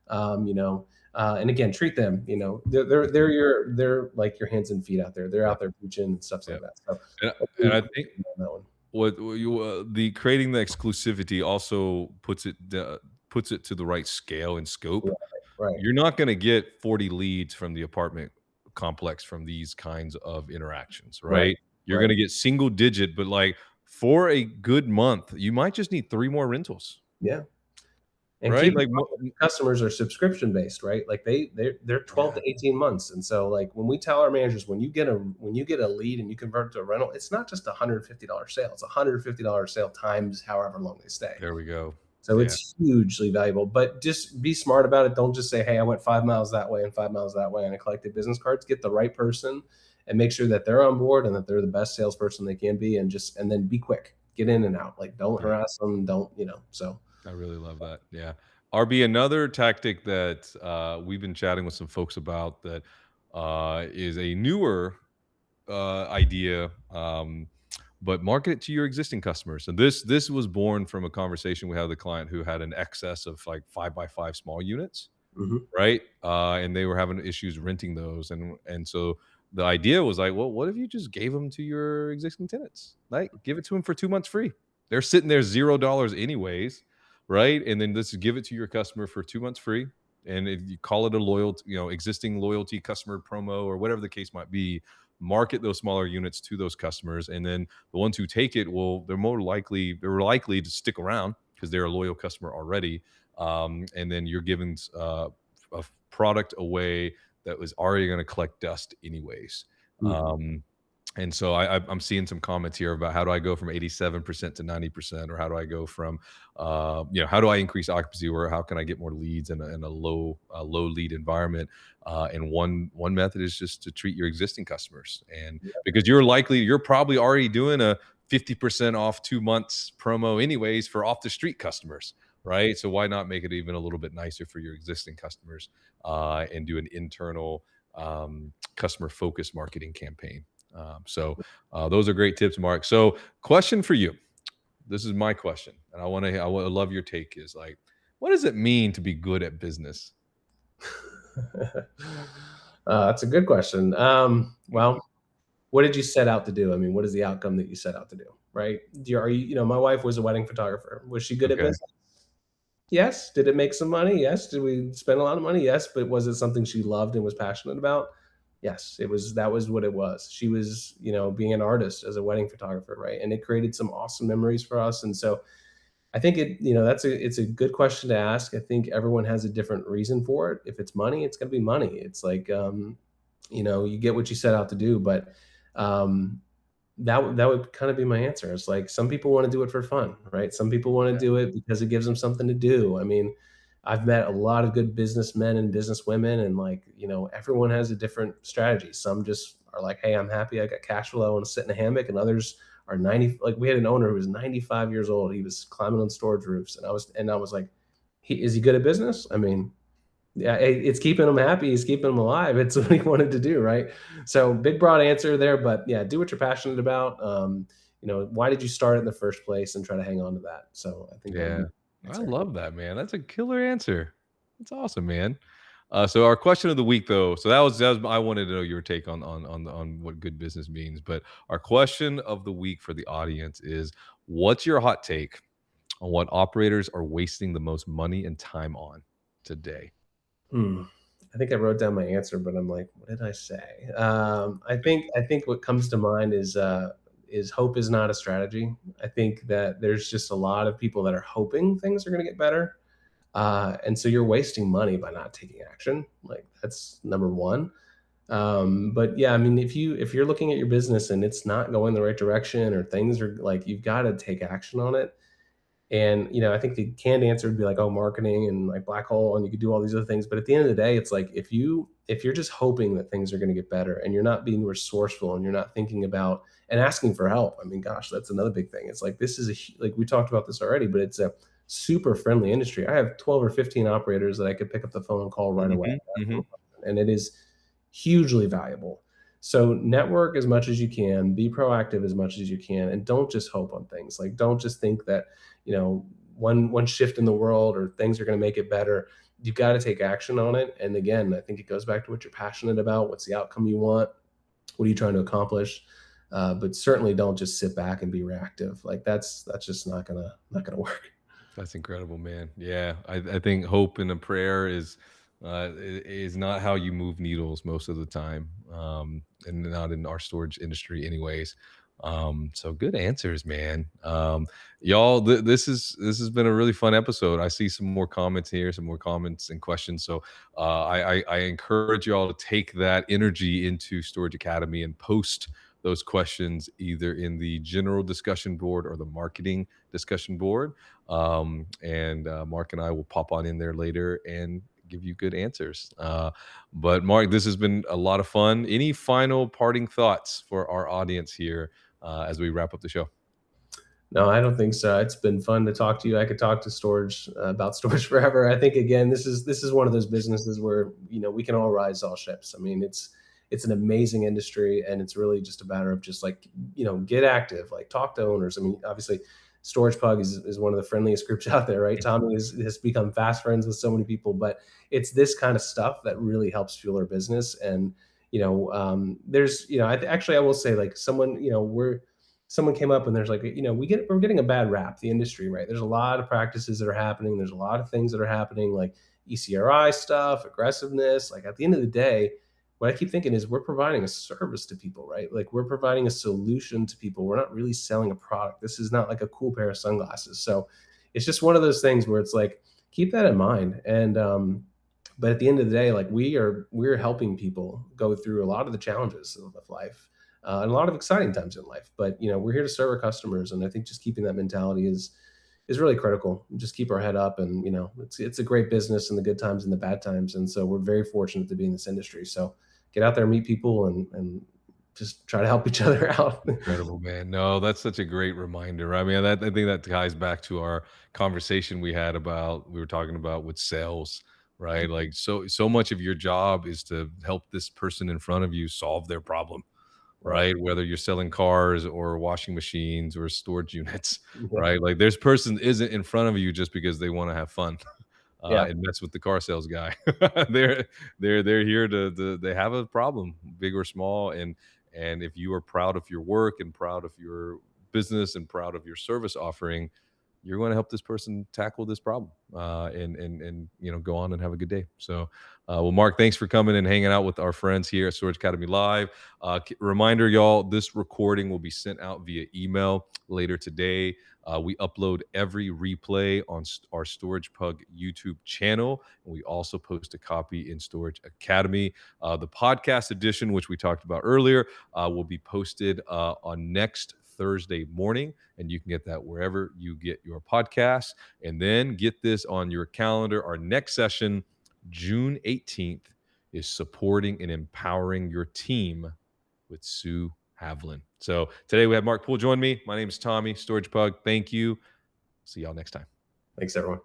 And again, treat them. They're like your hands and feet out there. They're yeah, out there preaching and stuff yeah. like that. So And hopefully and we I can think do on that one. what you the creating the exclusivity also puts it to the right scale and scope. Right, right. You're not gonna get 40 leads from the apartment complex from these kinds of interactions, Right. right? You're Right. gonna get single digit, but, like, for a good month, you might just need 3 more rentals, Yeah. And right? keep in Like, mind that customers are subscription based, right? Like they're 12 yeah, to 18 months. And so like when we tell our managers, when you get a lead and you convert it to a rental, it's not just $150 sale. It's $150 sale times however long they stay. there we go. So Yeah, it's hugely valuable. But just be smart about it. Don't just say, hey, I went 5 miles that way and 5 miles that way and I collected business cards. Get the right person and make sure that they're on board and that they're the best salesperson they can be, and then be quick. Get in and out. Like don't yeah. harass them. Don't, so I really love that. Yeah. RB, another tactic that we've been chatting with some folks about that is a newer idea, but market it to your existing customers. And this was born from a conversation we had with a client who had an excess of like 5x5 small units, mhm. right? And they were having issues renting those, and so the idea was like, well, what if you just gave them to your existing tenants? Like, give it to them for 2 months free. They're sitting there $0 anyways, right? And then let's give it to your customer for 2 months free. And if you call it a loyalty, existing loyalty customer promo or whatever the case might be, market those smaller units to those customers, and then the ones who take it will they're likely to stick around because they're a loyal customer already. And then you're giving a product away that was already going to collect dust anyways. Mhm. And so I'm seeing some comments here about how do I go from 87% to 90%, or how do I go from, how do I increase occupancy, or how can I get more leads in a low lead environment? And one method is just to treat your existing customers, and because you're probably already doing a 50% off 2 months promo anyways for off the street customers, right? So why not make it even a little bit nicer for your existing customers, and do an internal customer focused marketing campaign. Those are great tips, Mark. So question for you. This is my question, and I want to love your take is like, what does it mean to be good at business? That's a good question. Well, what did you set out to do? I mean, what is the outcome that you set out to do? Right? Are you, my wife was a wedding photographer. Was she good at Okay. business? Yes. Did it make some money? Yes. Did we spend a lot of money? Yes. But was it something she loved and was passionate about? Yes. That was what it was. She was, being an artist as a wedding photographer, right? And it created some awesome memories for us. And so I think it's a good question to ask. I think everyone has a different reason for it. If it's money, it's gonna be money. It's like, you get what you set out to do. But um, that would kind of be my answer. It's like some people want to do it for fun, right? Some people want to Yeah. do it because it gives them something to do. I mean, I've met a lot of good businessmen and businesswomen, and like, everyone has a different strategy. Some just are like, hey, I'm happy, I got cash flow, I want to sit in a hammock, and others are 90. Like we had an owner who was 95 years old. He was climbing on storage roofs, and I was like, is he good at business? I mean, yeah, it's keeping him happy. He's keeping him alive. It's what he wanted to do, right? So big, broad answer there, but yeah, do what you're passionate about. Why did you start it in the first place, and try to hang on to that. So I think that would be Yeah. the I answer. love that, man. That's a killer answer. That's awesome, man. So our question of the week, though, so that was I wanted to know your take on what good business means. But our question of the week for the audience is, what's your hot take on what operators are wasting the most money and time on today? Hmm. I think I wrote down my answer, but I'm like, what did I say? I think what comes to mind is hope is not a strategy. I think that there's just a lot of people that are hoping things are going to get better, and so you're wasting money by not taking action. Like that's number one. But yeah, I mean, if you're looking at your business and it's not going the right direction, or things are like you've got to take action on it, And I think the canned answer would be like, oh, marketing and like black hole, and you could do all these other things. But at the end of the day, it's like if you're just hoping that things are going to get better, and you're not being resourceful, and you're not thinking about and asking for help. I mean, gosh, that's another big thing. It's like this is like we talked about this already, but it's a super friendly industry. I have 12 or 15 operators that I could pick up the phone and call right away, Mhm, mhm. and it is hugely valuable. So network as much as you can, be proactive as much as you can, and don't just hope on things. Like don't just think that, one shift in the world or things are going to make it better. You've got to take action on it. And again, I think it goes back to what you're passionate about. What's the outcome you want? What are you trying to accomplish? But certainly don't just sit back and be reactive. Like that's just not gonna work. That's incredible, man. Yeah, I think hope and a prayer is not how you move needles most of the time, and not in our storage industry, anyways. So good answers, man. Y'all, this has been a really fun episode. I see some more comments here, some more comments and questions. So I encourage y'all to take that energy into Storage Academy and post those questions either in the general discussion board or the marketing discussion board, and Mark and I will pop on in there later and give you good answers. But Mark, this has been a lot of fun. Any final parting thoughts for our audience here as we wrap up the show? No, I don't think so. It's been fun to talk to you. I could talk to storage about storage forever. I think again, this is one of those businesses where we can all rise all ships. I mean, it's an amazing industry, and it's really just a matter of just like get active, like talk to owners. I mean, obviously, StoragePug is one of the friendliest groups out there, right? Tommy has become fast friends with so many people, but it's this kind of stuff that really helps fuel our business. And there's actually I will say like someone came up and there's like we're getting a bad rap, the industry, right? There's a lot of practices that are happening, there's a lot of things that are happening, like ECRI stuff, aggressiveness. Like at the end of the day, what I keep thinking is we're providing a service to people, right? Like we're providing a solution to people. We're not really selling a product. This is not like a cool pair of sunglasses. So it's just one of those things where it's like keep that in mind. And but at the end of the day, like we're helping people go through a lot of the challenges of life, and a lot of exciting times in life. But we're here to serve our customers, and I think just keeping that mentality is really critical. Just keep our head up, and it's a great business in the good times and the bad times. And so we're very fortunate to be in this industry. So get out there, meet people, and just try to help each other out. Incredible, man. No, that's such a great reminder. I mean, I think that ties back to our conversation we were talking about with sales, right? Like so much of your job is to help this person in front of you solve their problem, Right. right? Whether you're selling cars or washing machines or storage units, Yeah. right? Like this person isn't in front of you just because they want to have fun. Yeah. And mess with the car sales guy. they're they're here to they have a problem, big or small, and if you are proud of your work and proud of your business and proud of your service offering, you're going to help this person tackle this problem, and go on and have a good day. So, well, Mark, thanks for coming and hanging out with our friends here at Storage Academy Live. Reminder, y'all, this recording will be sent out via email later today. We upload every replay on our Storage Pug YouTube channel, and we also post a copy in Storage Academy. The podcast edition, which we talked about earlier, will be posted on next Thursday morning, and you can get that wherever you get your podcasts. And then get this on your calendar. Our next session, June 18th, is supporting and empowering your team with Sue Havlin. So today we have Mark Poole join me. My name is Tommy, Storage Pug. Thank you. See y'all next time. Thanks, everyone.